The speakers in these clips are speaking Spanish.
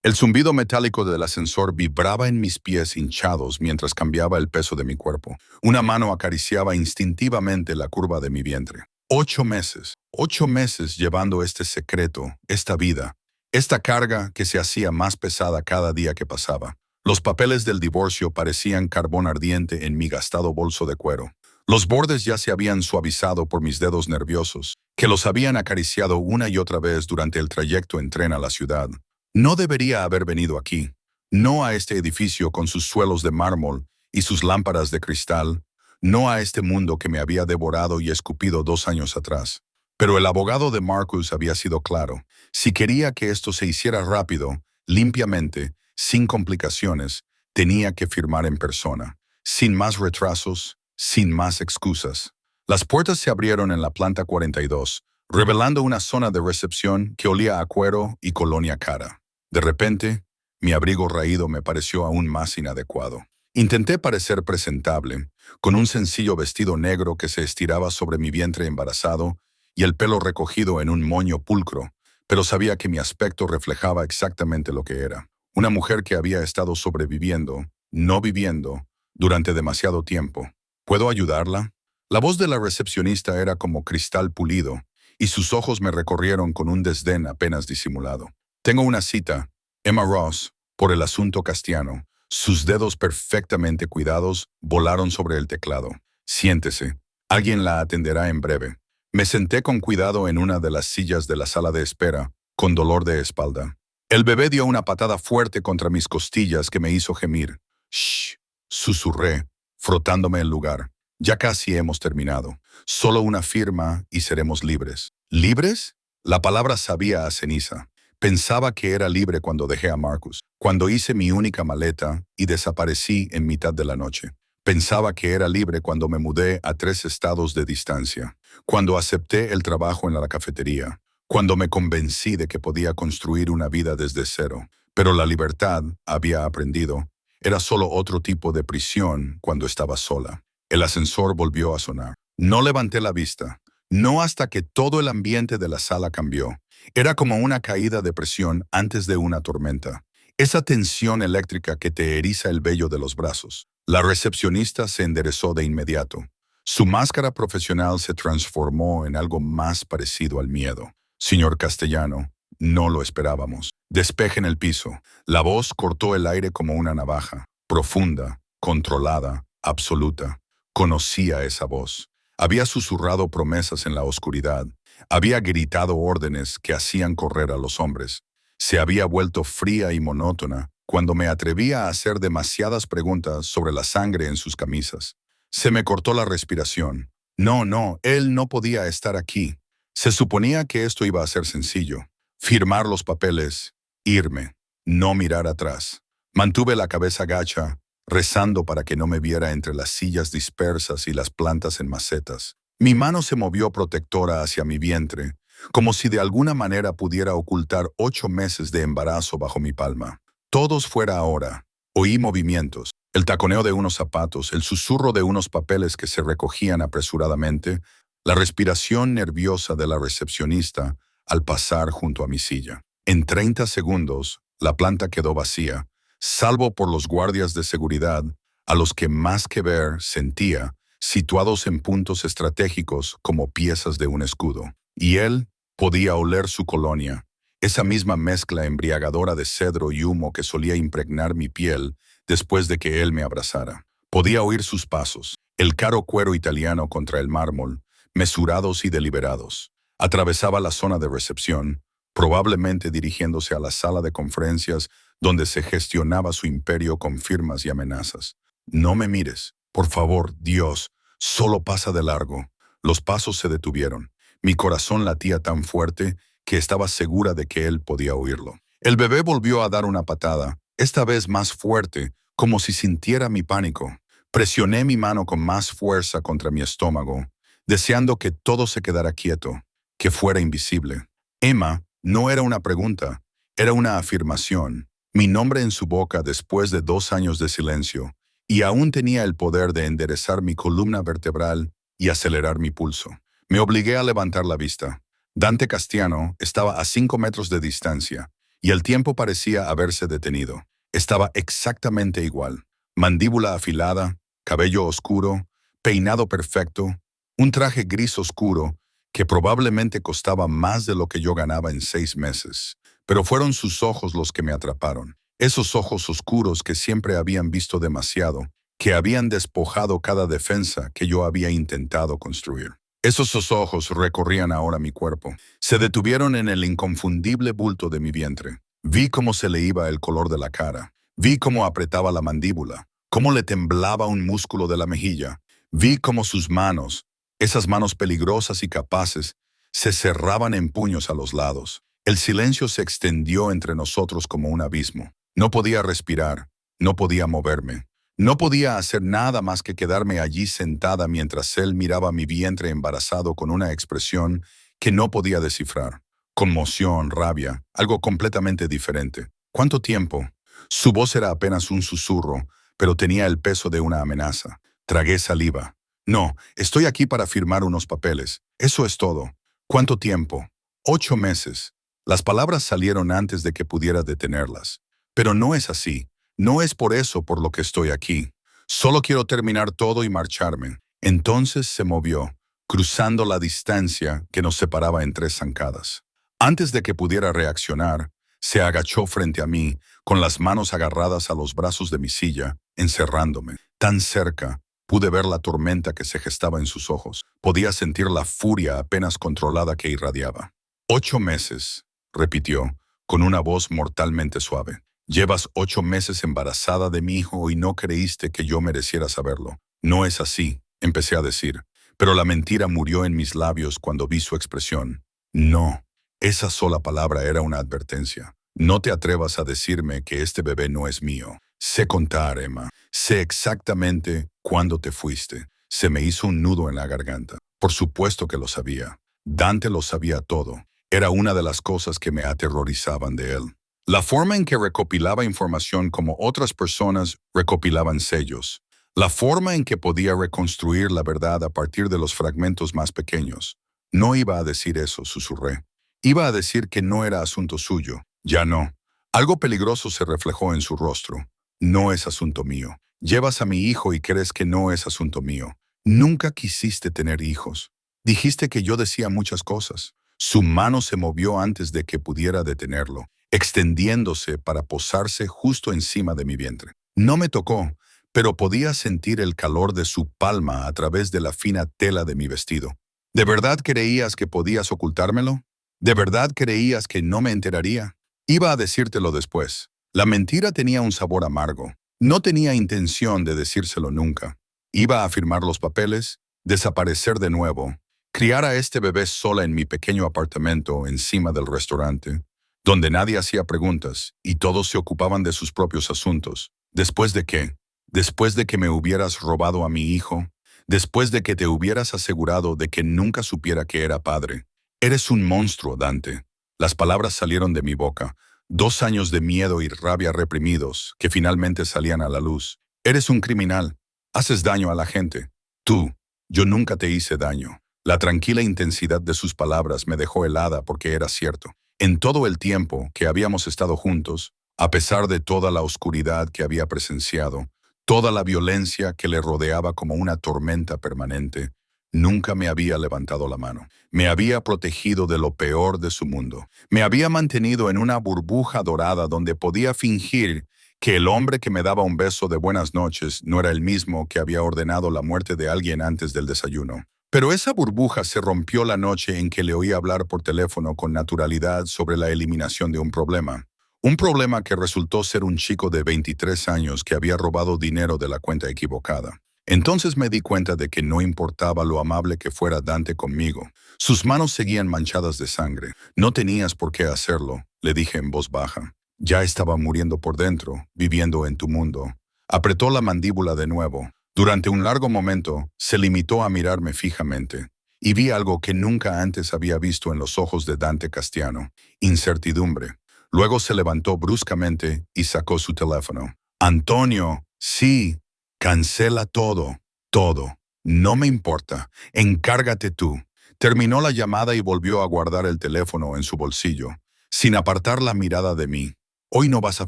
El zumbido metálico del ascensor vibraba en mis pies hinchados mientras cambiaba el peso de mi cuerpo. Una mano acariciaba instintivamente la curva de mi vientre. 8 meses llevando este secreto, esta vida, esta carga que se hacía más pesada cada día que pasaba. Los papeles del divorcio parecían carbón ardiente en mi gastado bolso de cuero. Los bordes ya se habían suavizado por mis dedos nerviosos, que los habían acariciado una y otra vez durante el trayecto en tren a la ciudad. No debería haber venido aquí, no a este edificio con sus suelos de mármol y sus lámparas de cristal, no a este mundo que me había devorado y escupido 2 años atrás. Pero el abogado de Marcus había sido claro. Si quería que esto se hiciera rápido, limpiamente, sin complicaciones, tenía que firmar en persona, sin más retrasos, sin más excusas. Las puertas se abrieron en la planta 42, revelando una zona de recepción que olía a cuero y colonia cara. De repente, mi abrigo raído me pareció aún más inadecuado. Intenté parecer presentable, con un sencillo vestido negro que se estiraba sobre mi vientre embarazado y el pelo recogido en un moño pulcro, pero sabía que mi aspecto reflejaba exactamente lo que era. Una mujer que había estado sobreviviendo, no viviendo, durante demasiado tiempo. ¿Puedo ayudarla? La voz de la recepcionista era como cristal pulido, y sus ojos me recorrieron con un desdén apenas disimulado. Tengo una cita, Emma Ross, por el asunto Castiano. Sus dedos perfectamente cuidados volaron sobre el teclado. Siéntese. Alguien la atenderá en breve. Me senté con cuidado en una de las sillas de la sala de espera, con dolor de espalda. El bebé dio una patada fuerte contra mis costillas que me hizo gemir. «Shh», susurré, frotándome el lugar. Ya casi hemos terminado. Solo una firma y seremos libres. ¿Libres? La palabra sabía a ceniza. Pensaba que era libre cuando dejé a Marcus, cuando hice mi única maleta y desaparecí en mitad de la noche. Pensaba que era libre cuando me mudé a 3 estados de distancia, cuando acepté el trabajo en la cafetería, cuando me convencí de que podía construir una vida desde cero. Pero la libertad, había aprendido, era solo otro tipo de prisión cuando estaba sola. El ascensor volvió a sonar. No levanté la vista, no hasta que todo el ambiente de la sala cambió. Era como una caída de presión antes de una tormenta. Esa tensión eléctrica que te eriza el vello de los brazos. La recepcionista se enderezó de inmediato. Su máscara profesional se transformó en algo más parecido al miedo. Señor Castellano, no lo esperábamos. Despeje en el piso. La voz cortó el aire como una navaja. Profunda, controlada, absoluta. Conocía esa voz. Había susurrado promesas en la oscuridad. Había gritado órdenes que hacían correr a los hombres. Se había vuelto fría y monótona cuando me atrevía a hacer demasiadas preguntas sobre la sangre en sus camisas. Se me cortó la respiración. No, él no podía estar aquí. Se suponía que esto iba a ser sencillo. Firmar los papeles, irme, no mirar atrás. Mantuve la cabeza gacha, rezando para que no me viera entre las sillas dispersas y las plantas en macetas. Mi mano se movió protectora hacia mi vientre, como si de alguna manera pudiera ocultar 8 meses de embarazo bajo mi palma. Todos fuera ahora. Oí movimientos, el taconeo de unos zapatos, el susurro de unos papeles que se recogían apresuradamente, la respiración nerviosa de la recepcionista al pasar junto a mi silla. En 30 segundos, la planta quedó vacía, salvo por los guardias de seguridad, a los que más que ver sentía, situados en puntos estratégicos como piezas de un escudo. Y él podía oler su colonia, esa misma mezcla embriagadora de cedro y humo que solía impregnar mi piel después de que él me abrazara. Podía oír sus pasos, el caro cuero italiano contra el mármol, mesurados y deliberados. Atravesaba la zona de recepción, probablemente dirigiéndose a la sala de conferencias donde se gestionaba su imperio con firmas y amenazas. No me mires, por favor, Dios, solo pasa de largo. Los pasos se detuvieron. Mi corazón latía tan fuerte que estaba segura de que él podía oírlo. El bebé volvió a dar una patada, esta vez más fuerte, como si sintiera mi pánico. Presioné mi mano con más fuerza contra mi estómago, deseando que todo se quedara quieto, que fuera invisible. Emma no era una pregunta, era una afirmación. Mi nombre en su boca después de 2 años de silencio, y aún tenía el poder de enderezar mi columna vertebral y acelerar mi pulso. Me obligué a levantar la vista. Dante Castiano estaba a 5 metros de distancia, y el tiempo parecía haberse detenido. Estaba exactamente igual. Mandíbula afilada, cabello oscuro, peinado perfecto, un traje gris oscuro que probablemente costaba más de lo que yo ganaba en 6 meses. Pero fueron sus ojos los que me atraparon. Esos ojos oscuros que siempre habían visto demasiado, que habían despojado cada defensa que yo había intentado construir. Esos ojos recorrían ahora mi cuerpo. Se detuvieron en el inconfundible bulto de mi vientre. Vi cómo se le iba el color de la cara. Vi cómo apretaba la mandíbula, cómo le temblaba un músculo de la mejilla. Vi cómo sus manos, esas manos peligrosas y capaces, se cerraban en puños a los lados. El silencio se extendió entre nosotros como un abismo. No podía respirar, no podía moverme. No podía hacer nada más que quedarme allí sentada mientras él miraba mi vientre embarazado con una expresión que no podía descifrar. Conmoción, rabia, algo completamente diferente. ¿Cuánto tiempo? Su voz era apenas un susurro, pero tenía el peso de una amenaza. Tragué saliva. No, estoy aquí para firmar unos papeles. Eso es todo. ¿Cuánto tiempo? 8 meses. Las palabras salieron antes de que pudiera detenerlas. Pero no es así. No es por eso por lo que estoy aquí. Solo quiero terminar todo y marcharme. Entonces se movió, cruzando la distancia que nos separaba en 3 zancadas. Antes de que pudiera reaccionar, se agachó frente a mí, con las manos agarradas a los brazos de mi silla, encerrándome. Tan cerca, pude ver la tormenta que se gestaba en sus ojos. Podía sentir la furia apenas controlada que irradiaba. 8 meses, repitió, con una voz mortalmente suave. Llevas 8 meses embarazada de mi hijo y no creíste que yo mereciera saberlo. No es así, empecé a decir, pero la mentira murió en mis labios cuando vi su expresión. No, esa sola palabra era una advertencia. No te atrevas a decirme que este bebé no es mío. Sé contar, Emma. Sé exactamente cuándo te fuiste. Se me hizo un nudo en la garganta. Por supuesto que lo sabía. Dante lo sabía todo. Era una de las cosas que me aterrorizaban de él. La forma en que recopilaba información como otras personas recopilaban sellos. La forma en que podía reconstruir la verdad a partir de los fragmentos más pequeños. No iba a decir eso, susurré. Iba a decir que no era asunto suyo. Ya no. Algo peligroso se reflejó en su rostro. No es asunto mío. Llevas a mi hijo y crees que no es asunto mío. Nunca quisiste tener hijos. Dijiste que yo decía muchas cosas. Su mano se movió antes de que pudiera detenerlo, extendiéndose para posarse justo encima de mi vientre. No me tocó, pero podía sentir el calor de su palma a través de la fina tela de mi vestido. ¿De verdad creías que podías ocultármelo? ¿De verdad creías que no me enteraría? Iba a decírtelo después. La mentira tenía un sabor amargo. No tenía intención de decírselo nunca. Iba a firmar los papeles, desaparecer de nuevo, criar a este bebé sola en mi pequeño apartamento encima del restaurante, donde nadie hacía preguntas y todos se ocupaban de sus propios asuntos. ¿Después de qué? Después de que me hubieras robado a mi hijo, después de que te hubieras asegurado de que nunca supiera que era padre. Eres un monstruo, Dante. Las palabras salieron de mi boca, 2 años de miedo y rabia reprimidos que finalmente salían a la luz. Eres un criminal. Haces daño a la gente. Tú. Yo nunca te hice daño. La tranquila intensidad de sus palabras me dejó helada porque era cierto. En todo el tiempo que habíamos estado juntos, a pesar de toda la oscuridad que había presenciado, toda la violencia que le rodeaba como una tormenta permanente, nunca me había levantado la mano. Me había protegido de lo peor de su mundo. Me había mantenido en una burbuja dorada donde podía fingir que el hombre que me daba un beso de buenas noches no era el mismo que había ordenado la muerte de alguien antes del desayuno. Pero esa burbuja se rompió la noche en que le oí hablar por teléfono con naturalidad sobre la eliminación de un problema. Un problema que resultó ser un chico de 23 años que había robado dinero de la cuenta equivocada. Entonces me di cuenta de que no importaba lo amable que fuera Dante conmigo. Sus manos seguían manchadas de sangre. No tenías por qué hacerlo, le dije en voz baja. Ya estaba muriendo por dentro, viviendo en tu mundo. Apretó la mandíbula de nuevo. Durante un largo momento, se limitó a mirarme fijamente, y vi algo que nunca antes había visto en los ojos de Dante Castiano: incertidumbre. Luego se levantó bruscamente y sacó su teléfono. Antonio, sí, cancela todo, todo. No me importa, encárgate tú. Terminó la llamada y volvió a guardar el teléfono en su bolsillo. sin apartar la mirada de mí. Hoy no vas a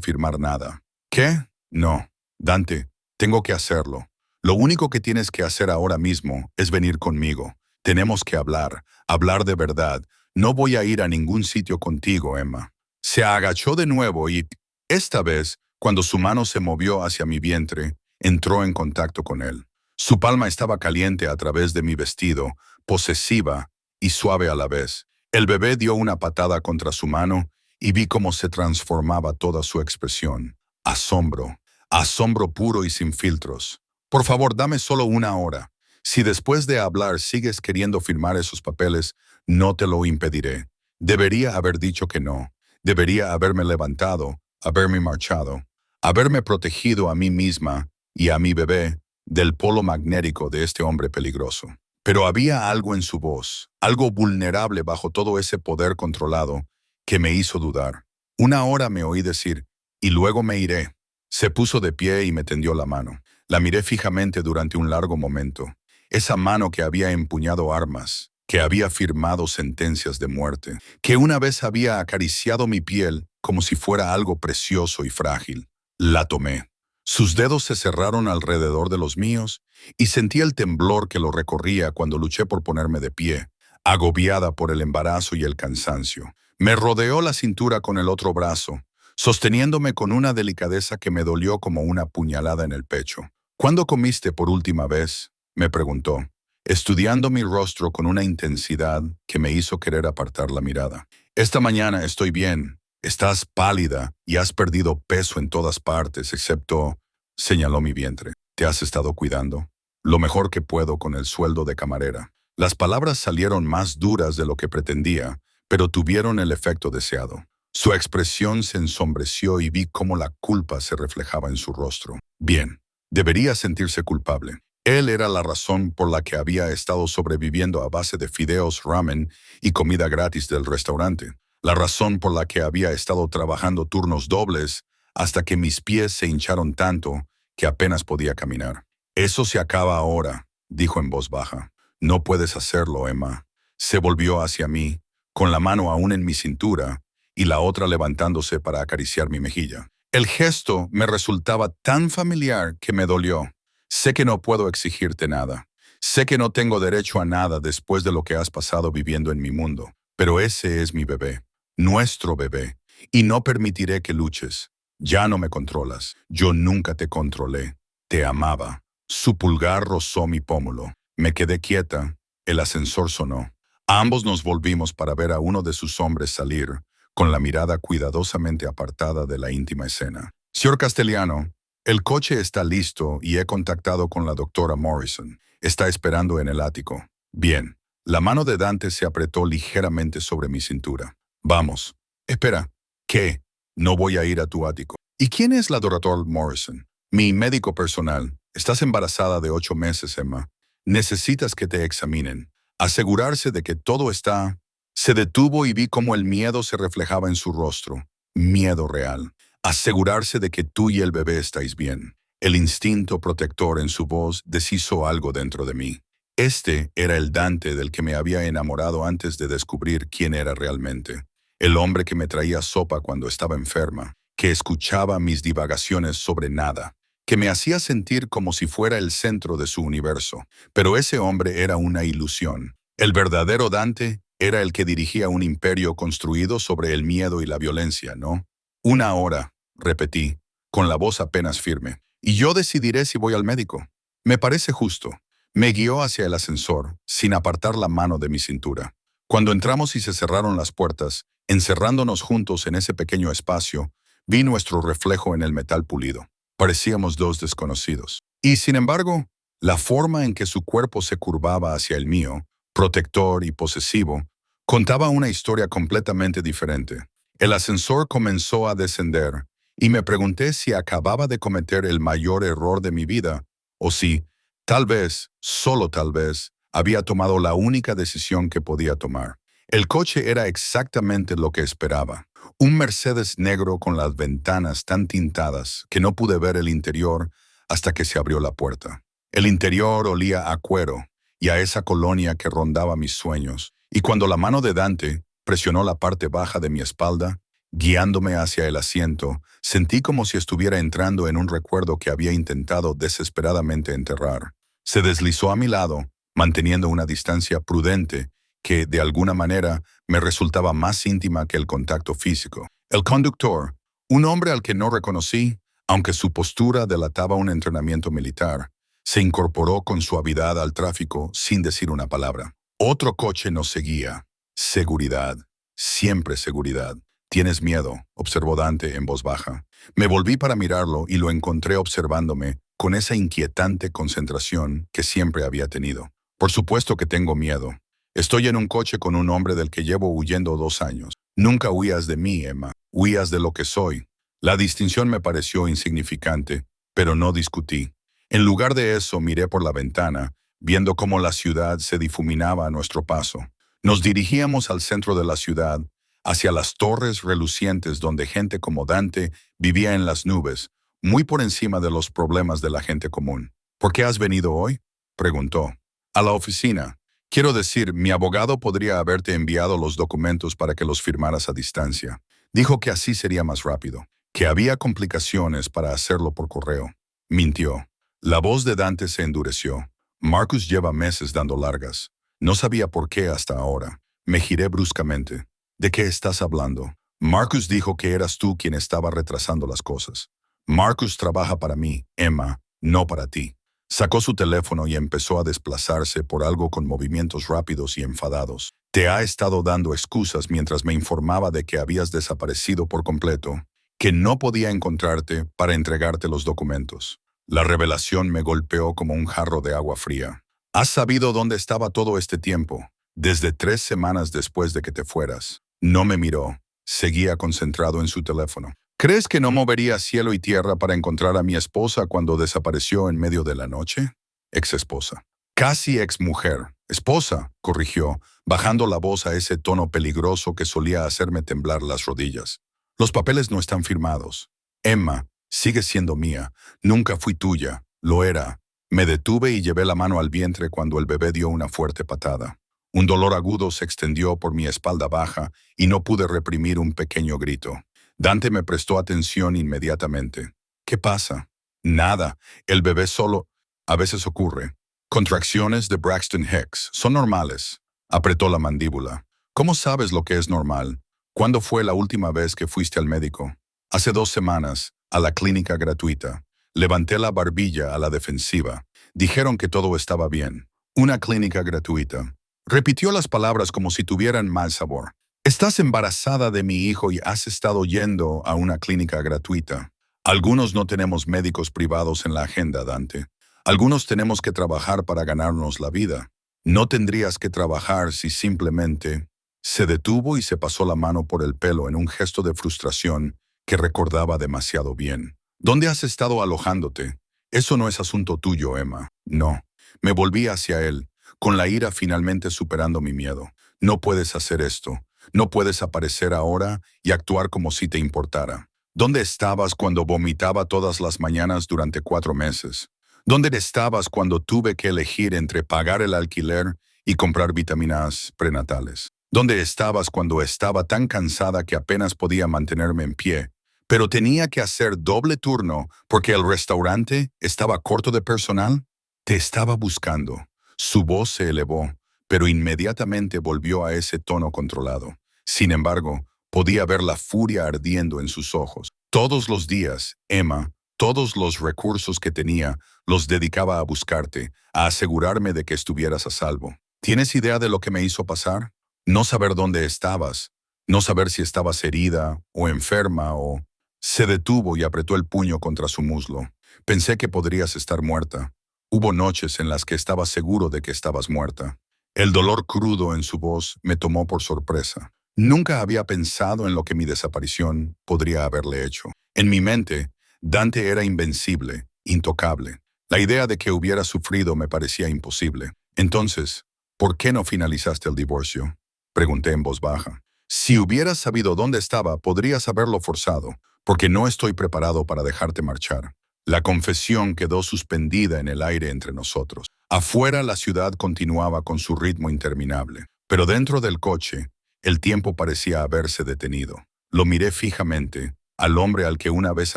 firmar nada. ¿Qué? No. Dante, tengo que hacerlo. Lo único que tienes que hacer ahora mismo es venir conmigo. Tenemos que hablar de verdad. No voy a ir a ningún sitio contigo, Emma. Se agachó de nuevo y, esta vez, cuando su mano se movió hacia mi vientre, entró en contacto con él. Su palma estaba caliente a través de mi vestido, posesiva y suave a la vez. El bebé dio una patada contra su mano y vi cómo se transformaba toda su expresión. Asombro, asombro puro y sin filtros. Por favor, dame solo una hora. Si después de hablar sigues queriendo firmar esos papeles, no te lo impediré. Debería haber dicho que no. Debería haberme levantado, haberme marchado, haberme protegido a mí misma y a mi bebé del polo magnético de este hombre peligroso. Pero había algo en su voz, algo vulnerable bajo todo ese poder controlado, que me hizo dudar. Una hora me oí decir, y luego me iré. Se puso de pie y me tendió la mano. La miré fijamente durante un largo momento. Esa mano que había empuñado armas, que había firmado sentencias de muerte, que una vez había acariciado mi piel como si fuera algo precioso y frágil. La tomé. Sus dedos se cerraron alrededor de los míos y sentí el temblor que lo recorría cuando luché por ponerme de pie, agobiada por el embarazo y el cansancio. Me rodeó la cintura con el otro brazo, sosteniéndome con una delicadeza que me dolió como una puñalada en el pecho. ¿Cuándo comiste por última vez?, me preguntó, estudiando mi rostro con una intensidad que me hizo querer apartar la mirada. Esta mañana estoy bien. Estás pálida y has perdido peso en todas partes, excepto, señaló mi vientre. ¿Te has estado cuidando? Lo mejor que puedo con el sueldo de camarera. Las palabras salieron más duras de lo que pretendía, pero tuvieron el efecto deseado. Su expresión se ensombreció y vi cómo la culpa se reflejaba en su rostro. Bien, debería sentirse culpable. Él era la razón por la que había estado sobreviviendo a base de fideos, ramen y comida gratis del restaurante. La razón por la que había estado trabajando turnos dobles hasta que mis pies se hincharon tanto que apenas podía caminar. Eso se acaba ahora, dijo en voz baja. No puedes hacerlo, Emma. Se volvió hacia mí, con la mano aún en mi cintura y la otra levantándose para acariciar mi mejilla. El gesto me resultaba tan familiar que me dolió. Sé que no puedo exigirte nada. Sé que no tengo derecho a nada después de lo que has pasado viviendo en mi mundo. Pero ese es mi bebé, nuestro bebé, y no permitiré que luches. Ya no me controlas. Yo nunca te controlé. Te amaba. Su pulgar rozó mi pómulo. Me quedé quieta. El ascensor sonó. Ambos nos volvimos para ver a uno de sus hombres salir, con la mirada cuidadosamente apartada de la íntima escena. Señor Castellano, el coche está listo y he contactado con la doctora Morrison. Está esperando en el ático. Bien. La mano de Dante se apretó ligeramente sobre mi cintura. Vamos. Espera. ¿Qué? No voy a ir a tu ático. ¿Y quién es la doctora Morrison? Mi médico personal. Estás embarazada de 8 meses, Emma. Necesitas que te examinen. Asegurarse de que todo está... Se detuvo y vi cómo el miedo se reflejaba en su rostro. Miedo real. Asegurarse de que tú y el bebé estáis bien. El instinto protector en su voz deshizo algo dentro de mí. Este era el Dante del que me había enamorado antes de descubrir quién era realmente. El hombre que me traía sopa cuando estaba enferma, que escuchaba mis divagaciones sobre nada, que me hacía sentir como si fuera el centro de su universo. Pero ese hombre era una ilusión. El verdadero Dante era el que dirigía un imperio construido sobre el miedo y la violencia, ¿no? Una hora, repetí, con la voz apenas firme. Y yo decidiré si voy al médico. Me parece justo. Me guió hacia el ascensor, sin apartar la mano de mi cintura. Cuando entramos y se cerraron las puertas, encerrándonos juntos en ese pequeño espacio, vi nuestro reflejo en el metal pulido. Parecíamos dos desconocidos. Y, sin embargo, la forma en que su cuerpo se curvaba hacia el mío, protector y posesivo, contaba una historia completamente diferente. El ascensor comenzó a descender, y me pregunté si acababa de cometer el mayor error de mi vida, o si, tal vez, solo tal vez, había tomado la única decisión que podía tomar. El coche era exactamente lo que esperaba. Un Mercedes negro con las ventanas tan tintadas que no pude ver el interior hasta que se abrió la puerta. El interior olía a cuero y a esa colonia que rondaba mis sueños, y cuando la mano de Dante, Presionó la parte baja de mi espalda, guiándome hacia el asiento. Sentí como si estuviera entrando en un recuerdo que había intentado desesperadamente enterrar. Se deslizó a mi lado, manteniendo una distancia prudente que, de alguna manera, me resultaba más íntima que el contacto físico. El conductor, un hombre al que no reconocí, aunque su postura delataba un entrenamiento militar, se incorporó con suavidad al tráfico sin decir una palabra. Otro coche nos seguía. Seguridad. Siempre seguridad. «¿Tienes miedo?», observó Dante en voz baja. Me volví para mirarlo y lo encontré observándome con esa inquietante concentración que siempre había tenido. «Por supuesto que tengo miedo. Estoy en un coche con un hombre del que llevo huyendo 2 años. Nunca huías de mí, Emma. Huías de lo que soy». La distinción me pareció insignificante, pero no discutí. En lugar de eso, miré por la ventana, viendo cómo la ciudad se difuminaba a nuestro paso. Nos dirigíamos al centro de la ciudad, hacia las torres relucientes donde gente como Dante vivía en las nubes, muy por encima de los problemas de la gente común. «¿Por qué has venido hoy?», preguntó. «A la oficina. Quiero decir, mi abogado podría haberte enviado los documentos para que los firmaras a distancia. Dijo que así sería más rápido, que había complicaciones para hacerlo por correo». Mintió. La voz de Dante se endureció. «Marcus lleva meses dando largas. No sabía por qué hasta ahora». Me giré bruscamente. «¿De qué estás hablando?». «Marcus dijo que eras tú quien estaba retrasando las cosas». «Marcus trabaja para mí, Emma, no para ti». Sacó su teléfono y empezó a desplazarse por algo con movimientos rápidos y enfadados. «Te ha estado dando excusas mientras me informaba de que habías desaparecido por completo, que no podía encontrarte para entregarte los documentos». La revelación me golpeó como un jarro de agua fría. «¿Has sabido dónde estaba todo este tiempo? Desde 3 semanas después de que te fueras». No me miró. Seguía concentrado en su teléfono. «¿Crees que no movería cielo y tierra para encontrar a mi esposa cuando desapareció en medio de la noche?» «Ex esposa». «Casi ex mujer. Esposa», corrigió, bajando la voz a ese tono peligroso que solía hacerme temblar las rodillas. «Los papeles no están firmados. Emma, sigues siendo mía. Nunca fui tuya. Lo era». Me detuve y llevé la mano al vientre cuando el bebé dio una fuerte patada. Un dolor agudo se extendió por mi espalda baja y no pude reprimir un pequeño grito. Dante me prestó atención inmediatamente. «¿Qué pasa?» «Nada. El bebé solo. A veces ocurre. Contracciones de Braxton Hicks. Son normales». Apretó la mandíbula. «¿Cómo sabes lo que es normal? ¿Cuándo fue la última vez que fuiste al médico?» «Hace 2 semanas, a la clínica gratuita». Levanté la barbilla a la defensiva. Dijeron que todo estaba bien. «Una clínica gratuita». Repitió las palabras como si tuvieran mal sabor. «Estás embarazada de mi hijo y has estado yendo a una clínica gratuita». Algunos no tenemos médicos privados en la agenda, Dante. Algunos tenemos que trabajar para ganarnos la vida. No tendrías que trabajar si simplemente... Se detuvo y se pasó la mano por el pelo en un gesto de frustración que recordaba demasiado bien. «¿Dónde has estado alojándote? Eso no es asunto tuyo, Emma». «No». Me volví hacia él, con la ira finalmente superando mi miedo. «No puedes hacer esto. No puedes aparecer ahora y actuar como si te importara. ¿Dónde estabas cuando vomitaba todas las mañanas durante 4 meses? ¿Dónde estabas cuando tuve que elegir entre pagar el alquiler y comprar vitaminas prenatales? ¿Dónde estabas cuando estaba tan cansada que apenas podía mantenerme en pie, pero tenía que hacer doble turno porque el restaurante estaba corto de personal?» «Te estaba buscando». Su voz se elevó, pero inmediatamente volvió a ese tono controlado. Sin embargo, podía ver la furia ardiendo en sus ojos. «Todos los días, Emma, todos los recursos que tenía, los dedicaba a buscarte, a asegurarme de que estuvieras a salvo. ¿Tienes idea de lo que me hizo pasar? No saber dónde estabas, no saber si estabas herida o enferma o...». Se detuvo y apretó el puño contra su muslo. «Pensé que podrías estar muerta. Hubo noches en las que estaba seguro de que estabas muerta». El dolor crudo en su voz me tomó por sorpresa. Nunca había pensado en lo que mi desaparición podría haberle hecho. En mi mente, Dante era invencible, intocable. La idea de que hubiera sufrido me parecía imposible. «Entonces, ¿por qué no finalizaste el divorcio?», pregunté en voz baja. «Si hubieras sabido dónde estaba, podrías haberlo forzado, porque no estoy preparado para dejarte marchar». La confesión quedó suspendida en el aire entre nosotros. Afuera la ciudad continuaba con su ritmo interminable, pero dentro del coche, El tiempo parecía haberse detenido. Lo miré fijamente, al hombre al que una vez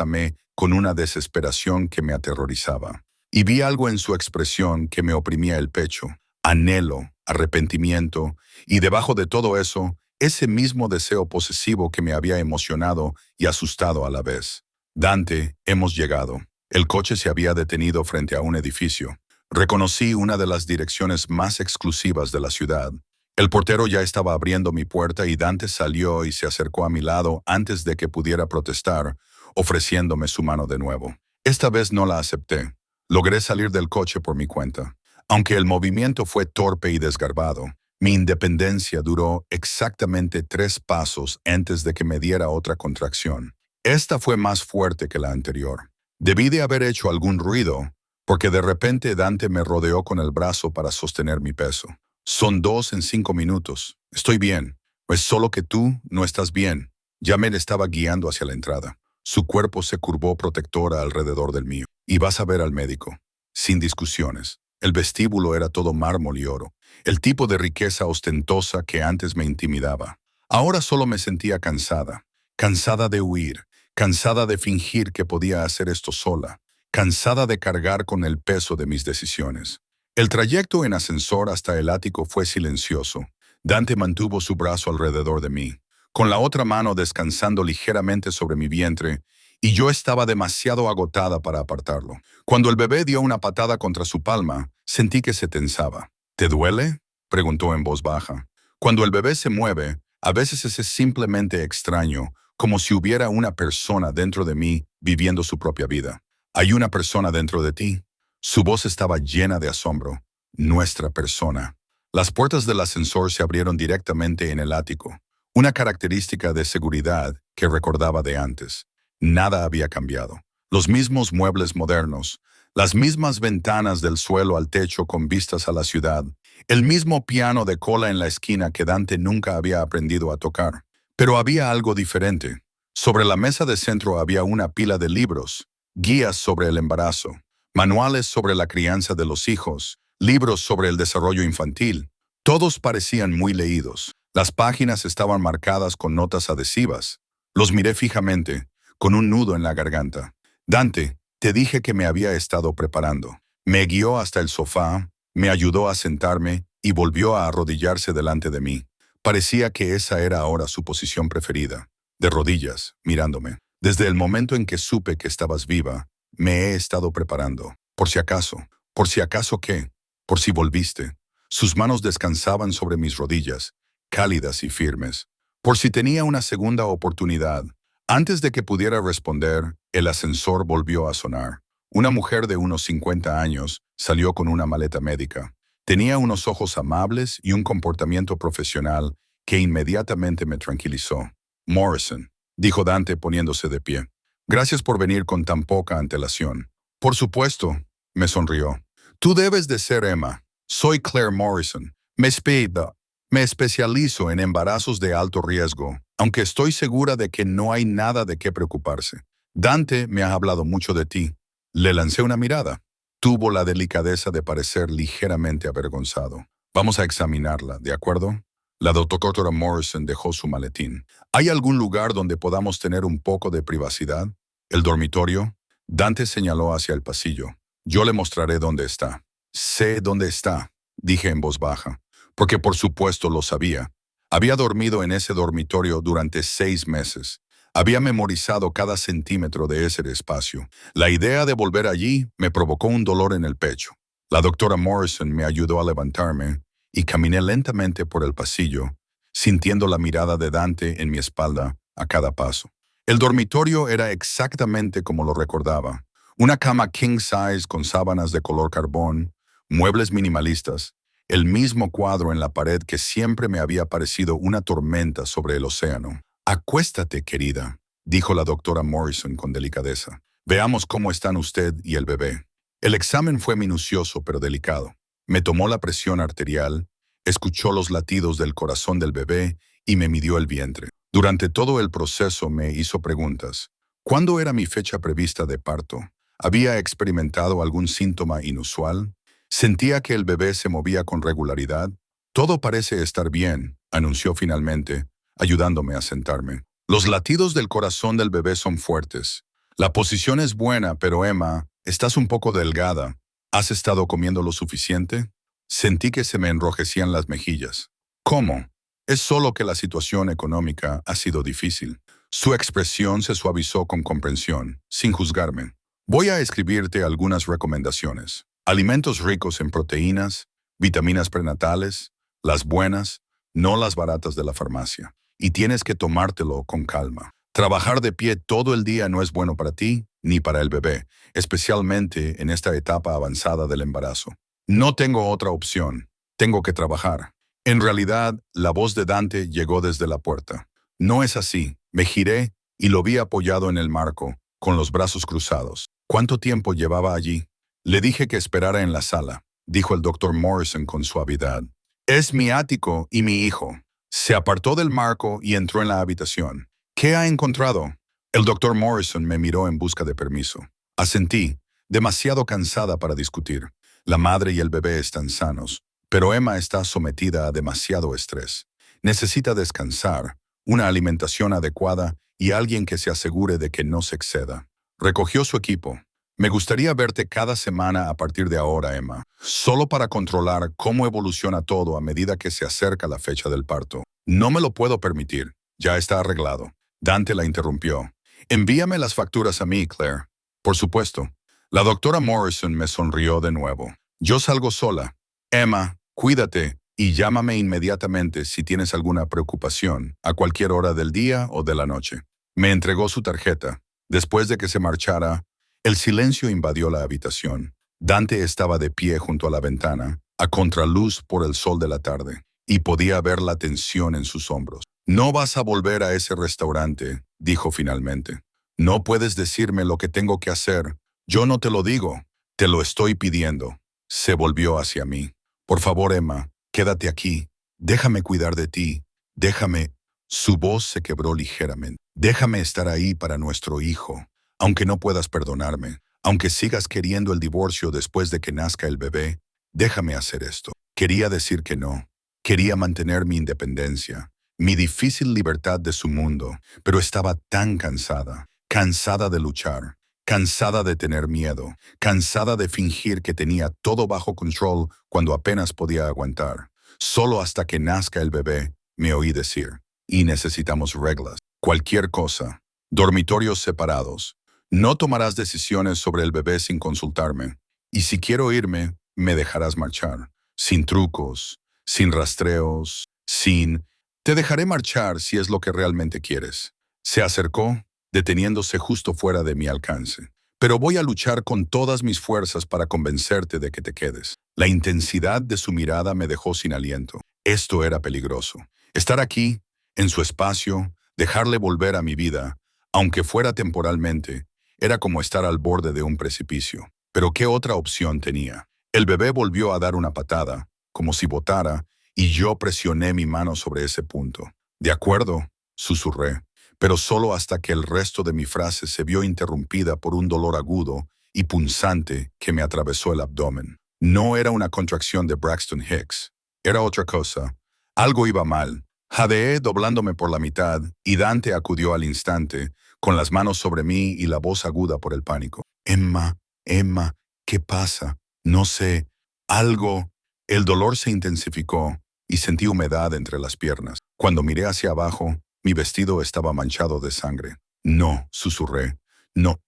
amé con una desesperación que me aterrorizaba. Y vi algo en su expresión que me oprimía el pecho. Anhelo, arrepentimiento, y debajo de todo eso, ese mismo deseo posesivo que me había emocionado y asustado a la vez. Dante, hemos llegado. El coche se había detenido frente a un edificio. Reconocí una de las direcciones más exclusivas de la ciudad. El portero ya estaba abriendo mi puerta y Dante salió y se acercó a mi lado antes de que pudiera protestar, ofreciéndome su mano de nuevo. Esta vez no la acepté. Logré salir del coche por mi cuenta. Aunque el movimiento fue torpe y desgarbado, mi independencia duró exactamente 3 pasos antes de que me diera otra contracción. Esta fue más fuerte que la anterior. Debí de haber hecho algún ruido, porque de repente Dante me rodeó con el brazo para sostener mi peso. Son 2 en 5 minutos. Estoy bien. Es solo que tú no estás bien. Ya me estaba guiando hacia la entrada. Su cuerpo se curvó protectora alrededor del mío. Y vas a ver al médico. Sin discusiones. El vestíbulo era todo mármol y oro. El tipo de riqueza ostentosa que antes me intimidaba. Ahora solo me sentía cansada. Cansada de huir. Cansada de fingir que podía hacer esto sola. Cansada de cargar con el peso de mis decisiones. El trayecto en ascensor hasta el ático fue silencioso. Dante mantuvo su brazo alrededor de mí, con la otra mano descansando ligeramente sobre mi vientre, y yo estaba demasiado agotada para apartarlo. Cuando el bebé dio una patada contra su palma, sentí que se tensaba. ¿Te duele?, preguntó en voz baja. Cuando el bebé se mueve, a veces es simplemente extraño, como si hubiera una persona dentro de mí viviendo su propia vida. ¿Hay una persona dentro de ti? Su voz estaba llena de asombro. Nuestra persona. Las puertas del ascensor se abrieron directamente en el ático, una característica de seguridad que recordaba de antes. Nada había cambiado. Los mismos muebles modernos, las mismas ventanas del suelo al techo con vistas a la ciudad, el mismo piano de cola en la esquina que Dante nunca había aprendido a tocar. Pero había algo diferente. Sobre la mesa de centro había una pila de libros, guías sobre el embarazo, manuales sobre la crianza de los hijos, libros sobre el desarrollo infantil. Todos parecían muy leídos. Las páginas estaban marcadas con notas adhesivas. Los miré fijamente, con un nudo en la garganta. Dante, te dije que me había estado preparando. Me guió hasta el sofá, me ayudó a sentarme y volvió a arrodillarse delante de mí. Parecía que esa era ahora su posición preferida, de rodillas, mirándome. Desde el momento en que supe que estabas viva, me he estado preparando. Por si acaso. ¿Por si acaso qué? Por si volviste. Sus manos descansaban sobre mis rodillas, cálidas y firmes. Por si tenía una segunda oportunidad. Antes de que pudiera responder, el ascensor volvió a sonar. Una mujer de unos 50 años salió con una maleta médica. Tenía unos ojos amables y un comportamiento profesional que inmediatamente me tranquilizó. Morrison, dijo Dante poniéndose de pie. Gracias por venir con tan poca antelación. Por supuesto, me sonrió. Tú debes de ser Emma. Soy Claire Morrison. Me especializo en embarazos de alto riesgo, aunque estoy segura de que no hay nada de qué preocuparse. Dante me ha hablado mucho de ti. Le lancé una mirada. Tuvo la delicadeza de parecer ligeramente avergonzado. Vamos a examinarla, ¿de acuerdo? La doctora Morrison dejó su maletín. ¿Hay algún lugar donde podamos tener un poco de privacidad? ¿El dormitorio? Dante señaló hacia el pasillo. Yo le mostraré dónde está. Sé dónde está, dije en voz baja, porque por supuesto lo sabía. Había dormido en ese dormitorio durante 6 meses. Había memorizado cada centímetro de ese espacio. La idea de volver allí me provocó un dolor en el pecho. La doctora Morrison me ayudó a levantarme y caminé lentamente por el pasillo, sintiendo la mirada de Dante en mi espalda a cada paso. El dormitorio era exactamente como lo recordaba. Una cama king size con sábanas de color carbón, muebles minimalistas, el mismo cuadro en la pared que siempre me había parecido una tormenta sobre el océano. Acuéstate, querida, dijo la doctora Morrison con delicadeza. Veamos cómo están usted y el bebé. El examen fue minucioso pero delicado. Me tomó la presión arterial, escuchó los latidos del corazón del bebé y me midió el vientre. Durante todo el proceso me hizo preguntas. ¿Cuándo era mi fecha prevista de parto? ¿Había experimentado algún síntoma inusual? Sentía que el bebé se movía con regularidad. Todo parece estar bien, anunció finalmente, ayudándome a sentarme. Los latidos del corazón del bebé son fuertes. La posición es buena, pero Emma, estás un poco delgada. ¿Has estado comiendo lo suficiente? Sentí que se me enrojecían las mejillas. ¿Cómo? Es solo que la situación económica ha sido difícil. Su expresión se suavizó con comprensión, sin juzgarme. Voy a escribirte algunas recomendaciones. Alimentos ricos en proteínas, vitaminas prenatales, las buenas, no las baratas de la farmacia. Y tienes que tomártelo con calma. Trabajar de pie todo el día no es bueno para ti ni para el bebé, especialmente en esta etapa avanzada del embarazo. No tengo otra opción. Tengo que trabajar. En realidad, la voz de Dante llegó desde la puerta. No es así. Me giré y lo vi apoyado en el marco, con los brazos cruzados. ¿Cuánto tiempo llevaba allí? Le dije que esperara en la sala, dijo el doctor Morrison con suavidad. Es mi ático y mi hijo. Se apartó del marco y entró en la habitación. ¿Qué ha encontrado? El doctor Morrison me miró en busca de permiso. Asentí, demasiado cansada para discutir. La madre y el bebé están sanos, pero Emma está sometida a demasiado estrés. Necesita descansar, una alimentación adecuada y alguien que se asegure de que no se exceda. Recogió su equipo. Me gustaría verte cada semana a partir de ahora, Emma, solo para controlar cómo evoluciona todo a medida que se acerca la fecha del parto. No me lo puedo permitir. Ya está arreglado. Dante la interrumpió. Envíame las facturas a mí, Claire. Por supuesto. La doctora Morrison me sonrió de nuevo. Yo salgo sola. Emma, cuídate y llámame inmediatamente si tienes alguna preocupación, a cualquier hora del día o de la noche. Me entregó su tarjeta. Después de que se marchara, el silencio invadió la habitación. Dante estaba de pie junto a la ventana, a contraluz por el sol de la tarde, y podía ver la tensión en sus hombros. No vas a volver a ese restaurante, dijo finalmente. No puedes decirme lo que tengo que hacer. Yo no te lo digo, te lo estoy pidiendo. Se volvió hacia mí. Por favor, Emma, quédate aquí. Déjame cuidar de ti. Déjame. Su voz se quebró ligeramente. Déjame estar ahí para nuestro hijo. Aunque no puedas perdonarme, aunque sigas queriendo el divorcio después de que nazca el bebé, déjame hacer esto. Quería decir que no. Quería mantener mi independencia, mi difícil libertad de su mundo, pero estaba tan cansada, cansada de luchar, cansada de tener miedo, cansada de fingir que tenía todo bajo control cuando apenas podía aguantar. Solo hasta que nazca el bebé, me oí decir, y necesitamos reglas, cualquier cosa, dormitorios separados. No tomarás decisiones sobre el bebé sin consultarme, y si quiero irme, me dejarás marchar, sin trucos, sin rastreos, sin... Te dejaré marchar si es lo que realmente quieres. Se acercó, deteniéndose justo fuera de mi alcance. Pero voy a luchar con todas mis fuerzas para convencerte de que te quedes. La intensidad de su mirada me dejó sin aliento. Esto era peligroso. Estar aquí, en su espacio, dejarle volver a mi vida, aunque fuera temporalmente, era como estar al borde de un precipicio. Pero ¿qué otra opción tenía? El bebé volvió a dar una patada, como si botara, y yo presioné mi mano sobre ese punto. De acuerdo, susurré, pero solo hasta que el resto de mi frase se vio interrumpida por un dolor agudo y punzante que me atravesó el abdomen. No era una contracción de Braxton Hicks. Era otra cosa. Algo iba mal. Jadeé doblándome por la mitad y Dante acudió al instante, con las manos sobre mí y la voz aguda por el pánico. Emma, Emma, ¿qué pasa? No sé. Algo. El dolor se intensificó y sentí humedad entre las piernas. Cuando miré hacia abajo, mi vestido estaba manchado de sangre. No, susurré. No,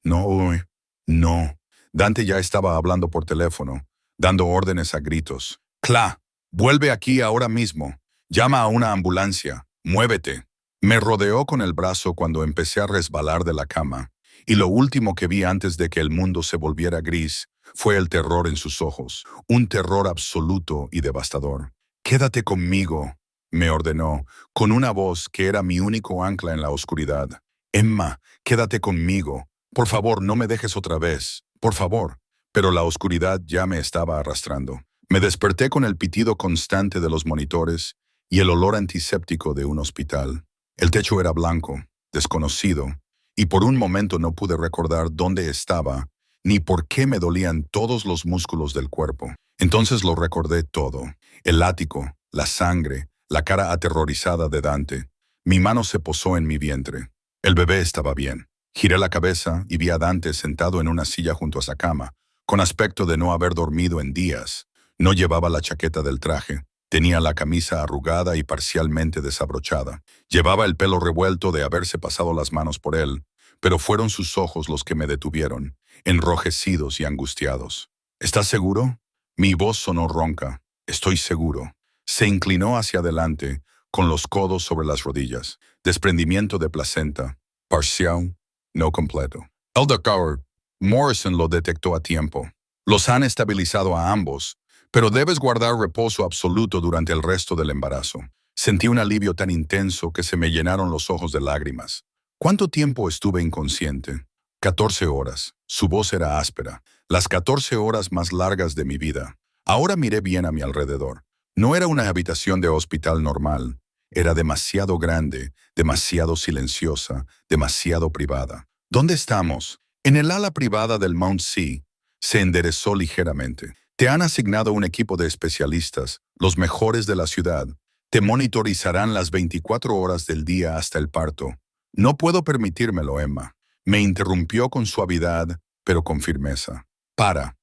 no, no. Dante ya estaba hablando por teléfono, dando órdenes a gritos. Cla, vuelve aquí ahora mismo. Llama a una ambulancia. Muévete. Me rodeó con el brazo cuando empecé a resbalar de la cama, y lo último que vi antes de que el mundo se volviera gris fue el terror en sus ojos, un terror absoluto y devastador. Quédate conmigo, me ordenó, con una voz que era mi único ancla en la oscuridad. Emma, quédate conmigo. Por favor, no me dejes otra vez. Por favor. Pero la oscuridad ya me estaba arrastrando. Me desperté con el pitido constante de los monitores y el olor antiséptico de un hospital. El techo era blanco, desconocido, y por un momento no pude recordar dónde estaba ni por qué me dolían todos los músculos del cuerpo. Entonces lo recordé todo. El ático, la sangre, la cara aterrorizada de Dante. Mi mano se posó en mi vientre. El bebé estaba bien. Giré la cabeza y vi a Dante sentado en una silla junto a su cama, con aspecto de no haber dormido en días. No llevaba la chaqueta del traje. Tenía la camisa arrugada y parcialmente desabrochada. Llevaba el pelo revuelto de haberse pasado las manos por él, pero fueron sus ojos los que me detuvieron, enrojecidos y angustiados. ¿Estás seguro? Mi voz sonó ronca. Estoy seguro. Se inclinó hacia adelante, con los codos sobre las rodillas. Desprendimiento de placenta. Parcial, no completo. El doctor Morrison lo detectó a tiempo. Los han estabilizado a ambos, pero debes guardar reposo absoluto durante el resto del embarazo. Sentí un alivio tan intenso que se me llenaron los ojos de lágrimas. ¿Cuánto tiempo estuve inconsciente? 14 horas. Su voz era áspera. Las 14 horas más largas de mi vida. Ahora miré bien a mi alrededor. No era una habitación de hospital normal. Era demasiado grande, demasiado silenciosa, demasiado privada. ¿Dónde estamos? En el ala privada del Mount Sea. Se enderezó ligeramente. Te han asignado un equipo de especialistas, los mejores de la ciudad. Te monitorizarán las 24 horas del día hasta el parto. No puedo permitírmelo, Emma. Me interrumpió con suavidad, pero con firmeza. Para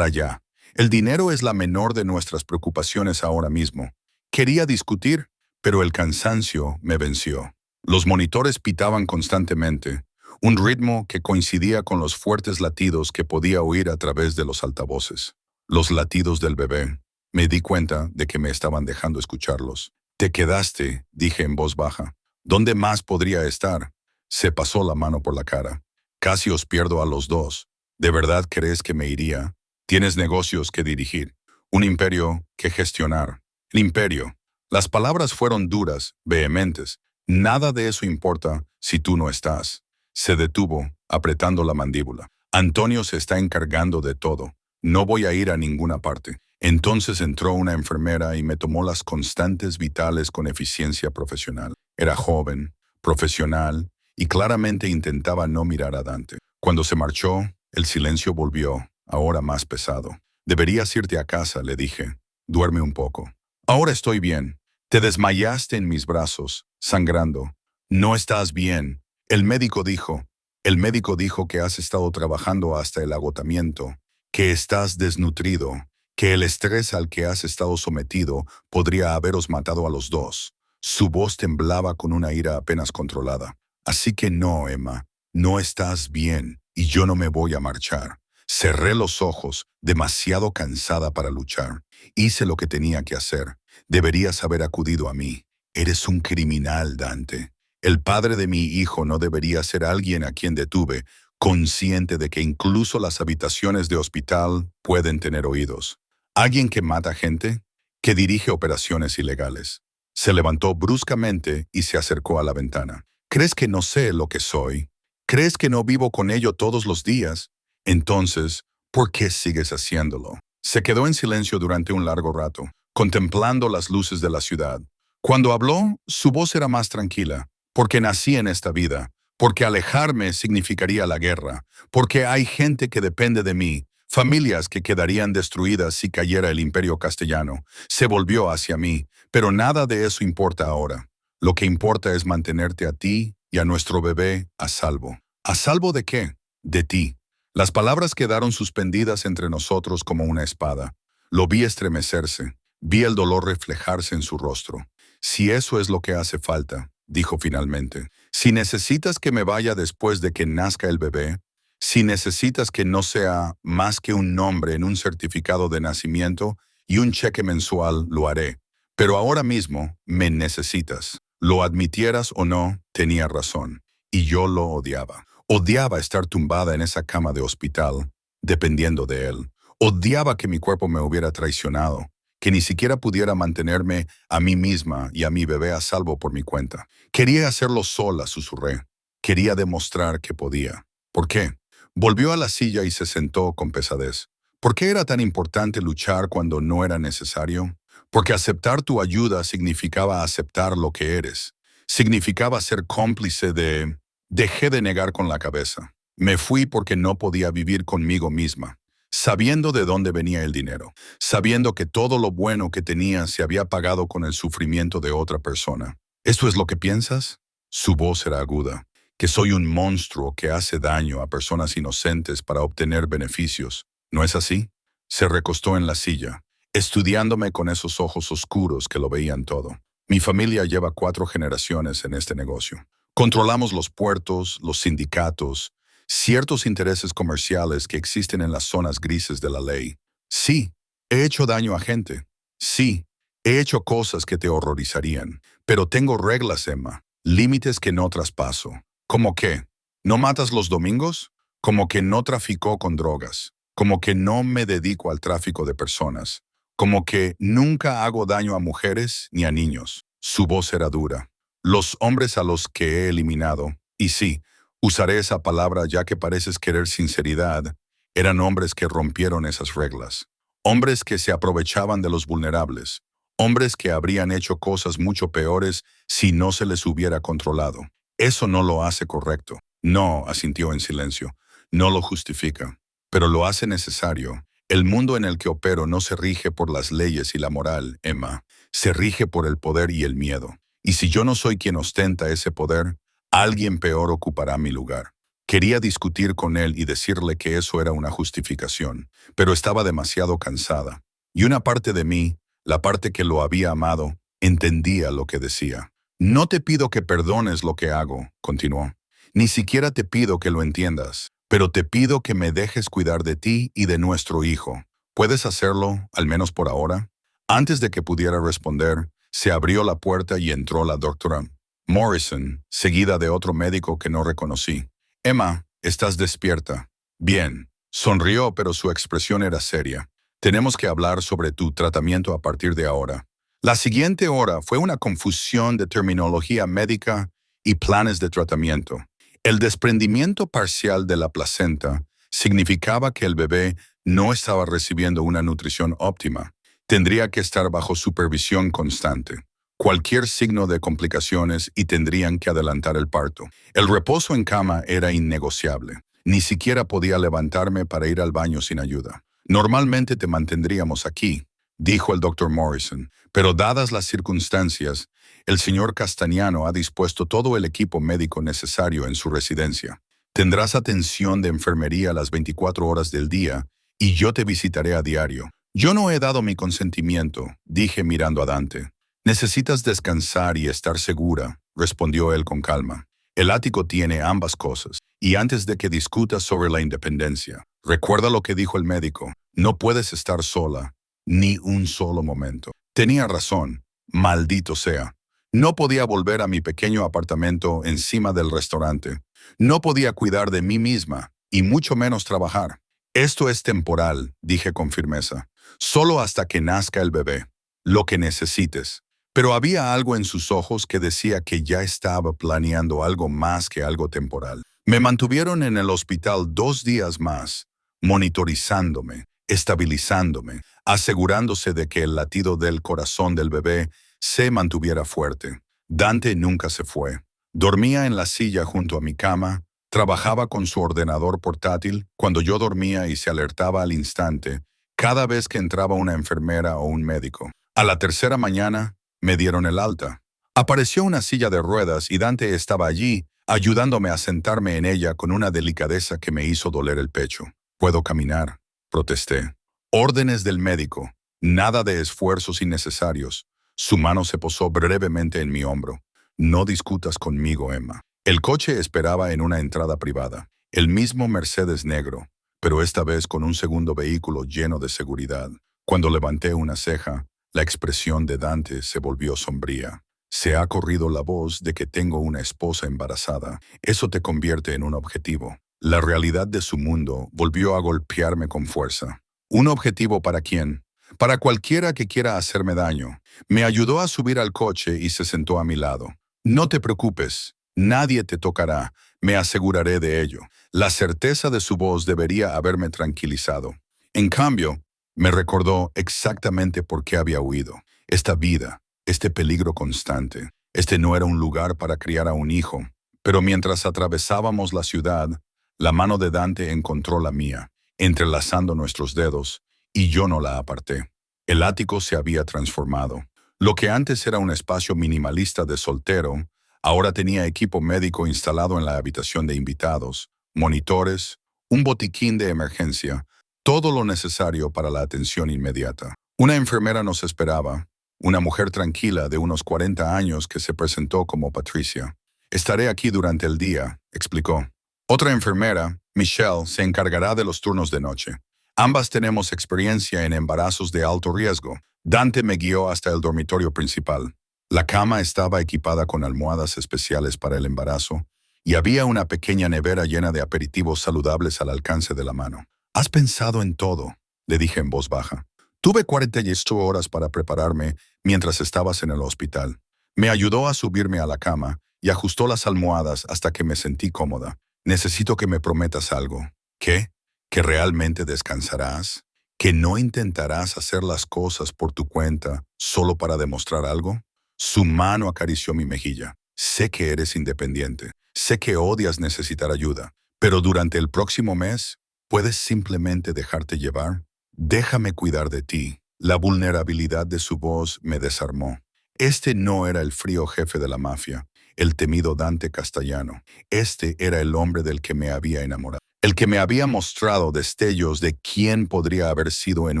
ya. El dinero es la menor de nuestras preocupaciones ahora mismo. Quería discutir, pero el cansancio me venció. Los monitores pitaban constantemente, un ritmo que coincidía con los fuertes latidos que podía oír a través de los altavoces. Los latidos del bebé. Me di cuenta de que me estaban dejando escucharlos. Te quedaste, dije en voz baja. ¿Dónde más podría estar? Se pasó la mano por la cara. Casi os pierdo a los dos. ¿De verdad crees que me iría? Tienes negocios que dirigir, un imperio que gestionar. El imperio. Las palabras fueron duras, vehementes. Nada de eso importa si tú no estás. Se detuvo, apretando la mandíbula. Antonio se está encargando de todo. No voy a ir a ninguna parte. Entonces entró una enfermera y me tomó las constantes vitales con eficiencia profesional. Era joven, profesional, y claramente intentaba no mirar a Dante. Cuando se marchó, el silencio volvió, ahora más pesado. Deberías irte a casa, le dije. Duerme un poco. Ahora estoy bien. Te desmayaste en mis brazos, sangrando. No estás bien. El médico dijo que has estado trabajando hasta el agotamiento, que estás desnutrido, que el estrés al que has estado sometido podría haberos matado a los dos. Su voz temblaba con una ira apenas controlada. Así que no, Emma, no estás bien y yo no me voy a marchar. Cerré los ojos, demasiado cansada para luchar. Hice lo que tenía que hacer. Deberías haber acudido a mí. Eres un criminal, Dante. El padre de mi hijo no debería ser alguien a quien detuve, consciente de que incluso las habitaciones de hospital pueden tener oídos. ¿Alguien que mata gente? Que dirige operaciones ilegales. Se levantó bruscamente y se acercó a la ventana. ¿Crees que no sé lo que soy? ¿Crees que no vivo con ello todos los días? Entonces, ¿por qué sigues haciéndolo? Se quedó en silencio durante un largo rato, contemplando las luces de la ciudad. Cuando habló, su voz era más tranquila, porque nací en esta vida, porque alejarme significaría la guerra, porque hay gente que depende de mí, familias que quedarían destruidas si cayera el imperio castellano. Se volvió hacia mí, pero nada de eso importa ahora. Lo que importa es mantenerte a ti y a nuestro bebé a salvo. ¿A salvo de qué? De ti. Las palabras quedaron suspendidas entre nosotros como una espada. Lo vi estremecerse, vi el dolor reflejarse en su rostro. Si eso es lo que hace falta, dijo finalmente. Si necesitas que me vaya después de que nazca el bebé, si necesitas que no sea más que un nombre en un certificado de nacimiento y un cheque mensual, lo haré. Pero ahora mismo me necesitas. Lo admitieras o no, tenía razón. Y yo lo odiaba. Odiaba estar tumbada en esa cama de hospital, dependiendo de él. Odiaba que mi cuerpo me hubiera traicionado, que ni siquiera pudiera mantenerme a mí misma y a mi bebé a salvo por mi cuenta. Quería hacerlo sola, susurré. Quería demostrar que podía. ¿Por qué? Volvió a la silla y se sentó con pesadez. ¿Por qué era tan importante luchar cuando no era necesario? Porque aceptar tu ayuda significaba aceptar lo que eres. Significaba ser cómplice de... Dejé de negar con la cabeza. Me fui porque no podía vivir conmigo misma. sabiendo de dónde venía el dinero, sabiendo que todo lo bueno que tenía se había pagado con el sufrimiento de otra persona. ¿Esto es lo que piensas? Su voz era aguda. Que soy un monstruo que hace daño a personas inocentes para obtener beneficios. ¿No es así? Se recostó en la silla, estudiándome con esos ojos oscuros que lo veían todo. Mi familia lleva 4 generaciones en este negocio. Controlamos los puertos, los sindicatos, ciertos intereses comerciales que existen en las zonas grises de la ley. Sí, he hecho daño a gente. Sí, he hecho cosas que te horrorizarían. Pero tengo reglas, Emma, límites que no traspaso. ¿Cómo qué? ¿No matas los domingos? Como que no traficó con drogas. Como que no me dedico al tráfico de personas. Como que nunca hago daño a mujeres ni a niños. Su voz era dura. Los hombres a los que he eliminado, y sí, usaré esa palabra ya que pareces querer sinceridad, eran hombres que rompieron esas reglas. Hombres que se aprovechaban de los vulnerables. Hombres que habrían hecho cosas mucho peores si no se les hubiera controlado. Eso no lo hace correcto. No, asintió en silencio. No lo justifica. Pero lo hace necesario. El mundo en el que opero no se rige por las leyes y la moral, Emma. Se rige por el poder y el miedo. Y si yo no soy quien ostenta ese poder, alguien peor ocupará mi lugar. Quería discutir con él y decirle que eso era una justificación, pero estaba demasiado cansada. Y una parte de mí, la parte que lo había amado, entendía lo que decía. No te pido que perdones lo que hago, continuó. Ni siquiera te pido que lo entiendas, pero te pido que me dejes cuidar de ti y de nuestro hijo. ¿Puedes hacerlo, al menos por ahora? Antes de que pudiera responder, se abrió la puerta y entró la doctora Morrison, seguida de otro médico que no reconocí. Emma, ¿estás despierta? Bien. Sonrió, pero su expresión era seria. Tenemos que hablar sobre tu tratamiento a partir de ahora. La siguiente hora fue una confusión de terminología médica y planes de tratamiento. El desprendimiento parcial de la placenta significaba que el bebé no estaba recibiendo una nutrición óptima. Tendría que estar bajo supervisión constante. Cualquier signo de complicaciones y tendrían que adelantar el parto. El reposo en cama era innegociable. Ni siquiera podía levantarme para ir al baño sin ayuda. Normalmente te mantendríamos aquí, dijo el doctor Morrison, pero dadas las circunstancias, el señor Castagnano ha dispuesto todo el equipo médico necesario en su residencia. Tendrás atención de enfermería las 24 horas del día y yo te visitaré a diario. Yo no he dado mi consentimiento, dije mirando a Dante. Necesitas descansar y estar segura, respondió él con calma. El ático tiene ambas cosas, y antes de que discutas sobre la independencia, recuerda lo que dijo el médico, no puedes estar sola, ni un solo momento. Tenía razón, maldito sea. No podía volver a mi pequeño apartamento encima del restaurante. No podía cuidar de mí misma, y mucho menos trabajar. Esto es temporal, dije con firmeza. Solo hasta que nazca el bebé. Lo que necesites. Pero había algo en sus ojos que decía que ya estaba planeando algo más que algo temporal. Me mantuvieron en el hospital 2 días más, monitorizándome, estabilizándome, asegurándose de que el latido del corazón del bebé se mantuviera fuerte. Dante nunca se fue. Dormía en la silla junto a mi cama, trabajaba con su ordenador portátil cuando yo dormía y se alertaba al instante cada vez que entraba una enfermera o un médico. A la tercera mañana, me dieron el alta. Apareció una silla de ruedas y Dante estaba allí, ayudándome a sentarme en ella con una delicadeza que me hizo doler el pecho. «Puedo caminar», protesté. Órdenes del médico. Nada de esfuerzos innecesarios. Su mano se posó brevemente en mi hombro. «No discutas conmigo, Emma». El coche esperaba en una entrada privada. El mismo Mercedes negro, pero esta vez con un segundo vehículo lleno de seguridad. Cuando levanté una ceja, la expresión de Dante se volvió sombría. «Se ha corrido la voz de que tengo una esposa embarazada. Eso te convierte en un objetivo». La realidad de su mundo volvió a golpearme con fuerza. ¿Un objetivo para quién? Para cualquiera que quiera hacerme daño. Me ayudó a subir al coche y se sentó a mi lado. «No te preocupes, nadie te tocará, me aseguraré de ello». La certeza de su voz debería haberme tranquilizado. En cambio, me recordó exactamente por qué había huido. Esta vida, este peligro constante. Este no era un lugar para criar a un hijo. Pero mientras atravesábamos la ciudad, la mano de Dante encontró la mía. entrelazando nuestros dedos, y yo no la aparté. El ático se había transformado. Lo que antes era un espacio minimalista de soltero, ahora tenía equipo médico instalado en la habitación de invitados, monitores, un botiquín de emergencia, todo lo necesario para la atención inmediata. Una enfermera nos esperaba, una mujer tranquila de unos 40 años que se presentó como Patricia. «Estaré aquí durante el día», explicó. Otra enfermera, Michelle, se encargará de los turnos de noche. Ambas tenemos experiencia en embarazos de alto riesgo. Dante me guió hasta el dormitorio principal. La cama estaba equipada con almohadas especiales para el embarazo y había una pequeña nevera llena de aperitivos saludables al alcance de la mano. «Has pensado en todo», le dije en voz baja. «Tuve 48 horas para prepararme mientras estabas en el hospital. Me ayudó a subirme a la cama y ajustó las almohadas hasta que me sentí cómoda. Necesito que me prometas algo». «¿Qué? ¿Que realmente descansarás? ¿Que no intentarás hacer las cosas por tu cuenta solo para demostrar algo?» Su mano acarició mi mejilla. «Sé que eres independiente. Sé que odias necesitar ayuda. Pero durante el próximo mes, ¿puedes simplemente dejarte llevar? Déjame cuidar de ti». La vulnerabilidad de su voz me desarmó. Este no era el frío jefe de la mafia, el temido Dante Castellano. Este era el hombre del que me había enamorado. El que me había mostrado destellos de quién podría haber sido en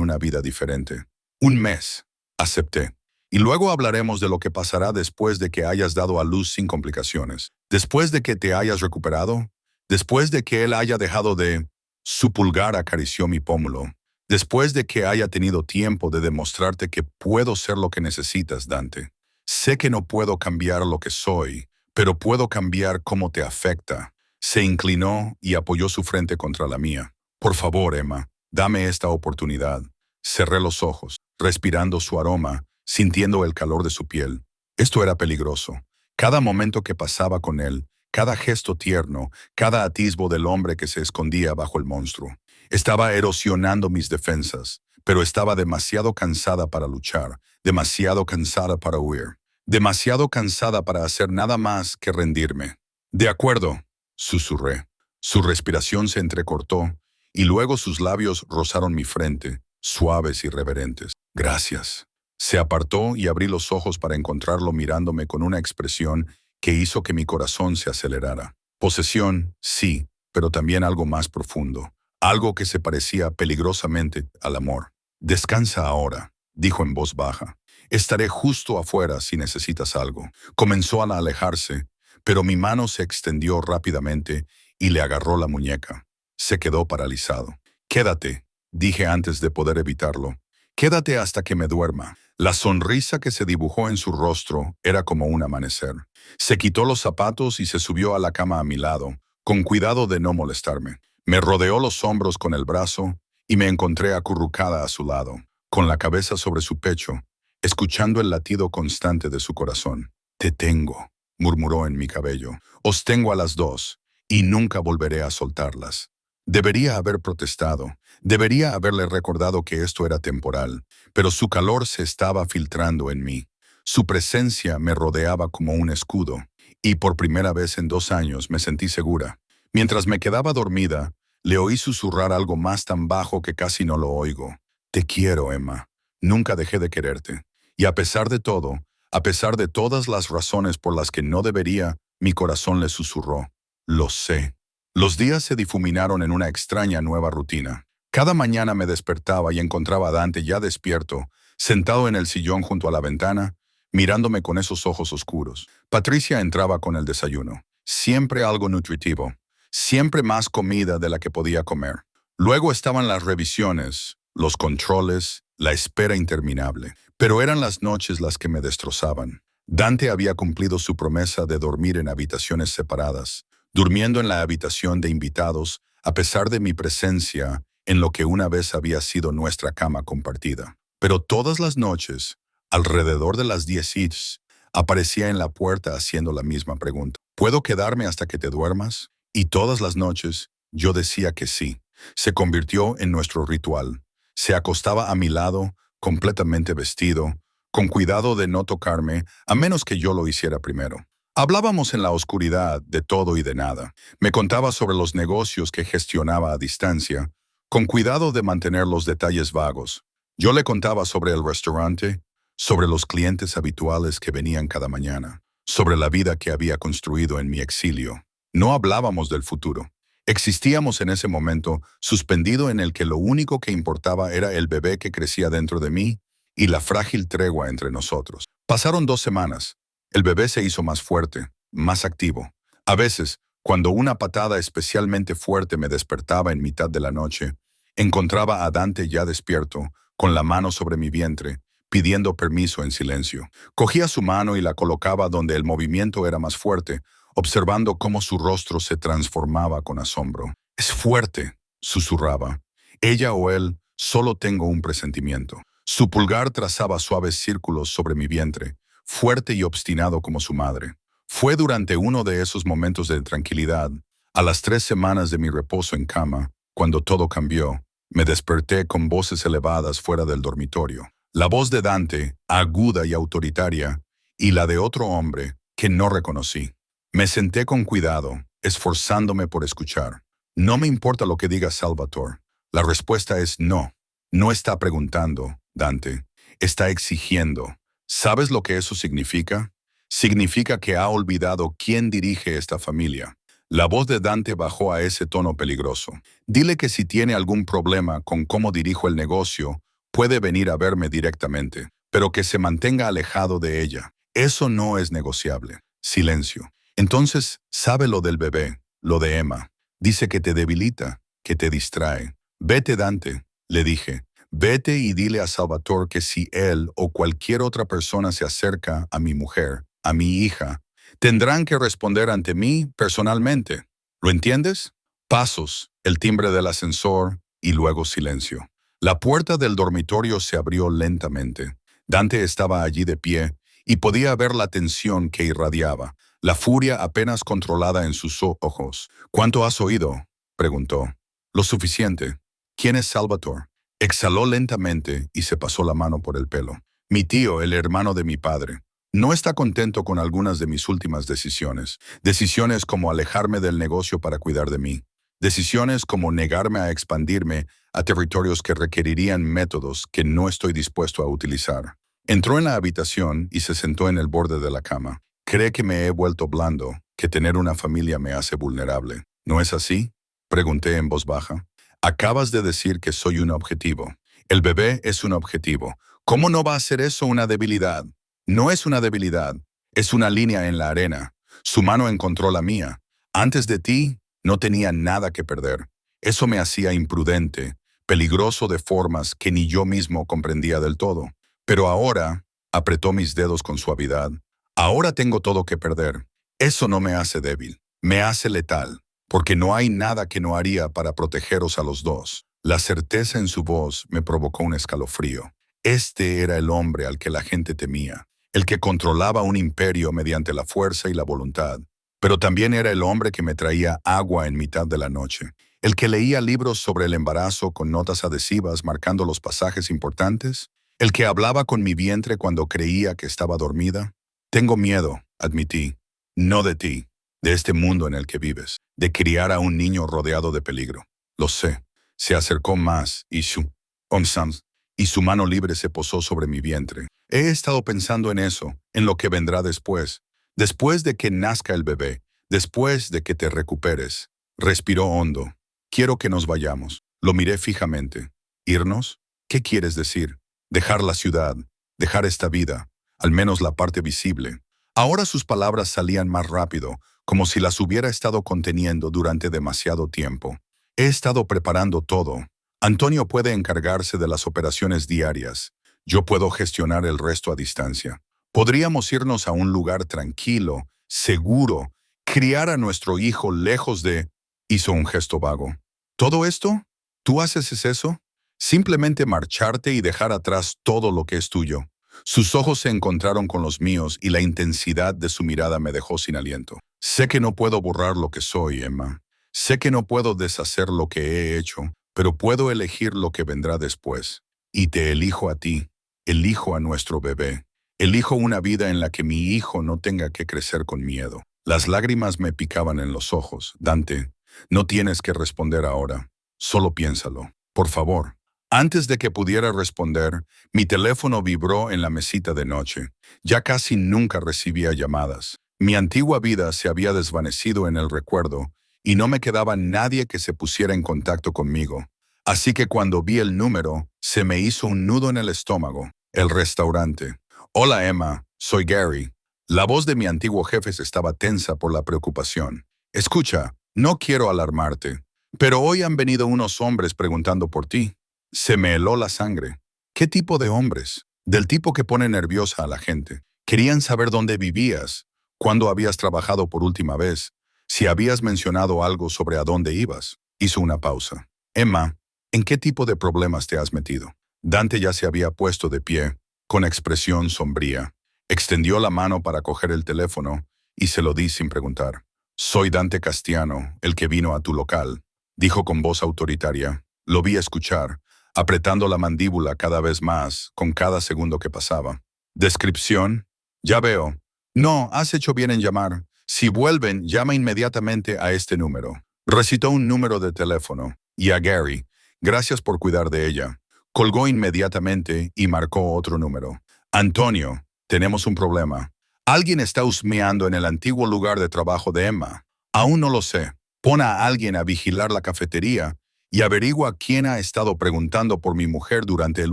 una vida diferente. «Un mes», acepté. «Y luego hablaremos de lo que pasará después de que hayas dado a luz sin complicaciones. Después de que te hayas recuperado. Después de que él haya dejado de...» Su pulgar acarició mi pómulo. «Después de que haya tenido tiempo de demostrarte que puedo ser lo que necesitas, Dante. Sé que no puedo cambiar lo que soy, pero puedo cambiar cómo te afecta». Se inclinó y apoyó su frente contra la mía. «Por favor, Emma, dame esta oportunidad». Cerré los ojos, respirando su aroma, sintiendo el calor de su piel. Esto era peligroso. Cada momento que pasaba con él, cada gesto tierno, cada atisbo del hombre que se escondía bajo el monstruo. Estaba erosionando mis defensas, pero estaba demasiado cansada para luchar, demasiado cansada para huir, demasiado cansada para hacer nada más que rendirme. «De acuerdo», susurré. Su respiración se entrecortó y luego sus labios rozaron mi frente, suaves y reverentes. «Gracias». Se apartó y abrí los ojos para encontrarlo mirándome con una expresión que hizo que mi corazón se acelerara. Posesión, sí, pero también algo más profundo. Algo que se parecía peligrosamente al amor. «Descansa ahora», dijo en voz baja. «Estaré justo afuera si necesitas algo». Comenzó a alejarse, pero mi mano se extendió rápidamente y le agarró la muñeca. Se quedó paralizado. «Quédate», dije antes de poder evitarlo. «Quédate hasta que me duerma». La sonrisa que se dibujó en su rostro era como un amanecer. Se quitó los zapatos y se subió a la cama a mi lado, con cuidado de no molestarme. Me rodeó los hombros con el brazo y me encontré acurrucada a su lado, con la cabeza sobre su pecho, escuchando el latido constante de su corazón. «Te tengo», murmuró en mi cabello. «Os tengo a las dos, y nunca volveré a soltarlas». Debería haber protestado, debería haberle recordado que esto era temporal, pero su calor se estaba filtrando en mí. Su presencia me rodeaba como un escudo, y por primera vez en 2 años me sentí segura. Mientras me quedaba dormida, le oí susurrar algo más tan bajo que casi no lo oigo. «Te quiero, Emma. Nunca dejé de quererte. Y a pesar de todo, a pesar de todas las razones por las que no debería, mi corazón le susurró. Lo sé». Los días se difuminaron en una extraña nueva rutina. Cada mañana me despertaba y encontraba a Dante ya despierto, sentado en el sillón junto a la ventana, mirándome con esos ojos oscuros. Patricia entraba con el desayuno. Siempre algo nutritivo. Siempre más comida de la que podía comer. Luego estaban las revisiones, los controles, la espera interminable. Pero eran las noches las que me destrozaban. Dante había cumplido su promesa de dormir en habitaciones separadas, durmiendo en la habitación de invitados, a pesar de mi presencia en lo que una vez había sido nuestra cama compartida. Pero todas las noches, alrededor de las 10 aparecía en la puerta haciendo la misma pregunta. «¿Puedo quedarme hasta que te duermas?» Y todas las noches yo decía que sí. Se convirtió en nuestro ritual. Se acostaba a mi lado, completamente vestido, con cuidado de no tocarme, a menos que yo lo hiciera primero. Hablábamos en la oscuridad de todo y de nada. Me contaba sobre los negocios que gestionaba a distancia, con cuidado de mantener los detalles vagos. Yo le contaba sobre el restaurante, sobre los clientes habituales que venían cada mañana, sobre la vida que había construido en mi exilio. No hablábamos del futuro. Existíamos en ese momento suspendido en el que lo único que importaba era el bebé que crecía dentro de mí y la frágil tregua entre nosotros. Pasaron 2 semanas. El bebé se hizo más fuerte, más activo. A veces, cuando una patada especialmente fuerte me despertaba en mitad de la noche, encontraba a Dante ya despierto, con la mano sobre mi vientre, pidiendo permiso en silencio. Cogía su mano y la colocaba donde el movimiento era más fuerte, observando cómo su rostro se transformaba con asombro. «Es fuerte», susurraba. «Ella o él, solo tengo un presentimiento». Su pulgar trazaba suaves círculos sobre mi vientre, fuerte y obstinado como su madre. Fue durante uno de esos momentos de tranquilidad, a las 3 semanas de mi reposo en cama, cuando todo cambió. Me desperté con voces elevadas fuera del dormitorio. La voz de Dante, aguda y autoritaria, y la de otro hombre que no reconocí. Me senté con cuidado, esforzándome por escuchar. «No me importa lo que diga Salvatore». La respuesta es no. No está preguntando, Dante. Está exigiendo. ¿Sabes lo que eso significa? Significa que ha olvidado quién dirige esta familia. La voz de Dante bajó a ese tono peligroso. «Dile que si tiene algún problema con cómo dirijo el negocio, puede venir a verme directamente, pero que se mantenga alejado de ella. Eso no es negociable». Silencio. «Entonces, ¿sabe lo del bebé? Lo de Emma. Dice que te debilita, que te distrae». «Vete, Dante», le dije. «Vete y dile a Salvatore que si él o cualquier otra persona se acerca a mi mujer, a mi hija, tendrán que responder ante mí personalmente. ¿Lo entiendes?» Pasos, el timbre del ascensor y luego silencio. La puerta del dormitorio se abrió lentamente. Dante estaba allí de pie y podía ver la tensión que irradiaba, la furia apenas controlada en sus ojos. «¿Cuánto has oído?», preguntó. «Lo suficiente». «¿Quién es Salvatore?». Exhaló lentamente y se pasó la mano por el pelo. «Mi tío, el hermano de mi padre. No está contento con algunas de mis últimas decisiones. Decisiones como alejarme del negocio para cuidar de mí. Decisiones como negarme a expandirme a territorios que requerirían métodos que no estoy dispuesto a utilizar». Entró en la habitación y se sentó en el borde de la cama. «Cree que me he vuelto blando, que tener una familia me hace vulnerable. ¿No es así?», pregunté en voz baja. «Acabas de decir que soy un objetivo. El bebé es un objetivo. ¿Cómo no va a ser eso una debilidad?». «No es una debilidad, es una línea en la arena. Su mano encontró la mía. Antes de ti, no tenía nada que perder. Eso me hacía imprudente, peligroso de formas que ni yo mismo comprendía del todo. Pero ahora», apretó mis dedos con suavidad, «ahora tengo todo que perder. Eso no me hace débil, me hace letal, porque no hay nada que no haría para protegeros a los dos». La certeza en su voz me provocó un escalofrío. Este era el hombre al que la gente temía, el que controlaba un imperio mediante la fuerza y la voluntad. Pero también era el hombre que me traía agua en mitad de la noche, el que leía libros sobre el embarazo con notas adhesivas marcando los pasajes importantes, el que hablaba con mi vientre cuando creía que estaba dormida. «Tengo miedo», admití, «no de ti, de este mundo en el que vives, de criar a un niño rodeado de peligro». «Lo sé». Se acercó más y su mano libre se posó sobre mi vientre. «He estado pensando en eso, en lo que vendrá después. Después de que nazca el bebé, después de que te recuperes». Respiró hondo. «Quiero que nos vayamos». Lo miré fijamente. «¿Irnos? ¿Qué quieres decir?» «Dejar la ciudad, dejar esta vida, al menos la parte visible». Ahora sus palabras salían más rápido, como si las hubiera estado conteniendo durante demasiado tiempo. «He estado preparando todo. Antonio puede encargarse de las operaciones diarias. Yo puedo gestionar el resto a distancia. Podríamos irnos a un lugar tranquilo, seguro, criar a nuestro hijo lejos de...». Hizo un gesto vago. «¿Todo esto? ¿Tú haces eso? Simplemente marcharte y dejar atrás todo lo que es tuyo». Sus ojos se encontraron con los míos y la intensidad de su mirada me dejó sin aliento. «Sé que no puedo borrar lo que soy, Emma. Sé que no puedo deshacer lo que he hecho, pero puedo elegir lo que vendrá después. Y te elijo a ti, elijo a nuestro bebé. Elijo una vida en la que mi hijo no tenga que crecer con miedo». Las lágrimas me picaban en los ojos. «Dante, no tienes que responder ahora. Solo piénsalo». por favor. Antes de que pudiera responder, mi teléfono vibró en la mesita de noche. Ya casi nunca recibía llamadas. Mi antigua vida se había desvanecido en el recuerdo y no me quedaba nadie que se pusiera en contacto conmigo. Así que cuando vi el número, se me hizo un nudo en el estómago. El restaurante. Hola Emma, soy Gary. La voz de mi antiguo jefe estaba tensa por la preocupación. Escucha, no quiero alarmarte, pero hoy han venido unos hombres preguntando por ti. Se me heló la sangre. ¿Qué tipo de hombres? Del tipo que pone nerviosa a la gente. Querían saber dónde vivías, cuándo habías trabajado por última vez, si habías mencionado algo sobre a dónde ibas. Hizo una pausa. Emma, ¿en qué tipo de problemas te has metido? Dante ya se había puesto de pie, con expresión sombría. Extendió la mano para coger el teléfono y se lo di sin preguntar. Soy Dante Castiano, el que vino a tu local, dijo con voz autoritaria. Lo vi escuchar, apretando la mandíbula cada vez más con cada segundo que pasaba. Descripción. Ya veo. No, has hecho bien en llamar. Si vuelven, llama inmediatamente a este número. Recitó un número de teléfono. Y a Gary. Gracias por cuidar de ella. Colgó inmediatamente y marcó otro número. Antonio, tenemos un problema. Alguien está husmeando en el antiguo lugar de trabajo de Emma. Aún no lo sé. Pon a alguien a vigilar la cafetería y averigua quién ha estado preguntando por mi mujer durante el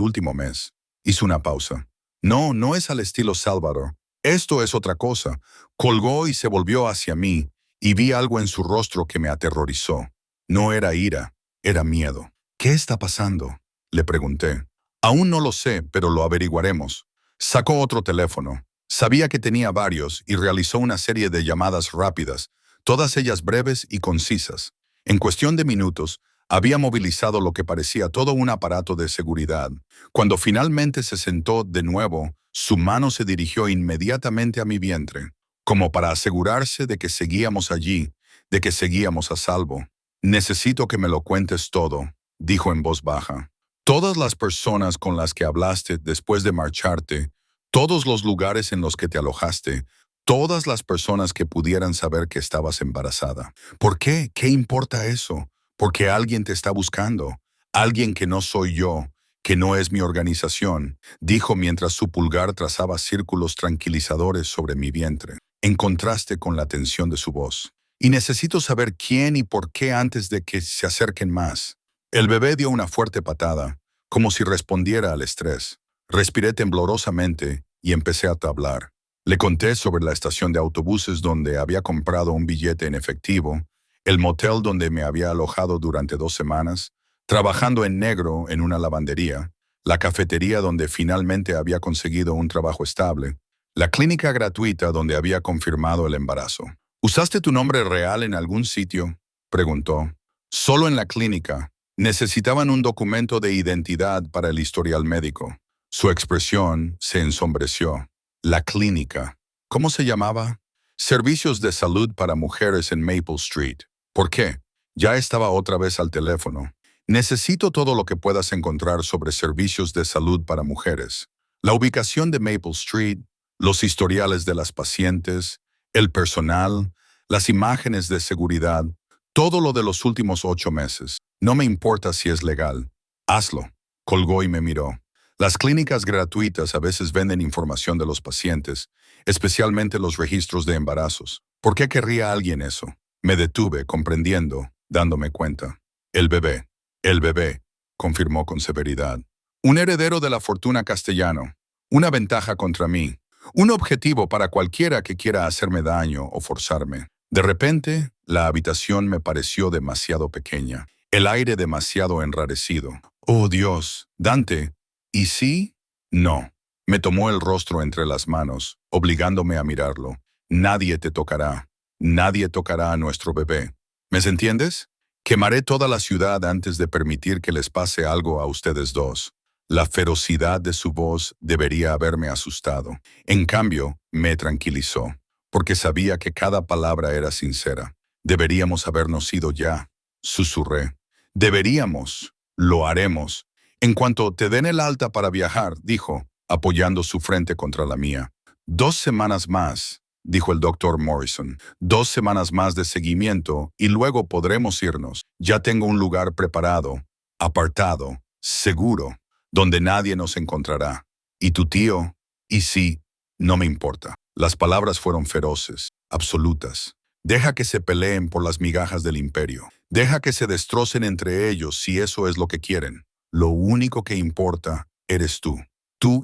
último mes. Hizo una pausa. No, no es al estilo Salvador. Esto es otra cosa. Colgó y se volvió hacia mí, y vi algo en su rostro que me aterrorizó. No era ira, era miedo. ¿Qué está pasando?, le pregunté. Aún no lo sé, pero lo averiguaremos. Sacó otro teléfono. Sabía que tenía varios y realizó una serie de llamadas rápidas, todas ellas breves y concisas. En cuestión de minutos, había movilizado lo que parecía todo un aparato de seguridad. Cuando finalmente se sentó de nuevo, su mano se dirigió inmediatamente a mi vientre, como para asegurarse de que seguíamos allí, de que seguíamos a salvo. Necesito que me lo cuentes todo, dijo en voz baja. Todas las personas con las que hablaste después de marcharte, todos los lugares en los que te alojaste, todas las personas que pudieran saber que estabas embarazada. ¿Por qué? ¿Qué importa eso? Porque alguien te está buscando, alguien que no soy yo, que no es mi organización, dijo mientras su pulgar trazaba círculos tranquilizadores sobre mi vientre, en contraste con la tensión de su voz. Y necesito saber quién y por qué antes de que se acerquen más. El bebé dio una fuerte patada, como si respondiera al estrés. Respiré temblorosamente y empecé a hablar. Le conté sobre la estación de autobuses donde había comprado un billete en efectivo, el motel donde me había alojado durante 2 semanas, trabajando en negro en una lavandería, la cafetería donde finalmente había conseguido un trabajo estable, la clínica gratuita donde había confirmado el embarazo. ¿Usaste tu nombre real en algún sitio?, preguntó. Solo en la clínica. Necesitaban un documento de identidad para el historial médico. Su expresión se ensombreció. La clínica. ¿Cómo se llamaba? Servicios de salud para mujeres en Maple Street. ¿Por qué? Ya estaba otra vez al teléfono. Necesito todo lo que puedas encontrar sobre servicios de salud para mujeres. La ubicación de Maple Street, los historiales de las pacientes, el personal, las imágenes de seguridad, todo lo de los últimos 8 meses. No me importa si es legal. Hazlo. Colgó y me miró. Las clínicas gratuitas a veces venden información de los pacientes, especialmente los registros de embarazos. ¿Por qué querría alguien eso? Me detuve, comprendiendo, dándome cuenta. El bebé, confirmó con severidad. Un heredero de la fortuna Castellano. Una ventaja contra mí. Un objetivo para cualquiera que quiera hacerme daño o forzarme. De repente, la habitación me pareció demasiado pequeña. El aire demasiado enrarecido. Oh Dios, Dante. ¿Y sí? No. Me tomó el rostro entre las manos, obligándome a mirarlo. Nadie te tocará. Nadie tocará a nuestro bebé. ¿Me entiendes? Quemaré toda la ciudad antes de permitir que les pase algo a ustedes dos. La ferocidad de su voz debería haberme asustado. En cambio, me tranquilizó, porque sabía que cada palabra era sincera. Deberíamos habernos ido ya, susurré. Deberíamos. Lo haremos. En cuanto te den el alta para viajar, dijo, apoyando su frente contra la mía. 2 semanas más, dijo el doctor Morrison. 2 semanas más de seguimiento y luego podremos irnos. Ya tengo un lugar preparado. apartado, seguro, donde nadie nos encontrará. ¿Y tu tío? Y sí, no me importa. Las palabras fueron feroces, absolutas. Deja que se peleen por las migajas del imperio. Deja que se destrocen entre ellos si eso es lo que quieren. Lo único que importa eres tú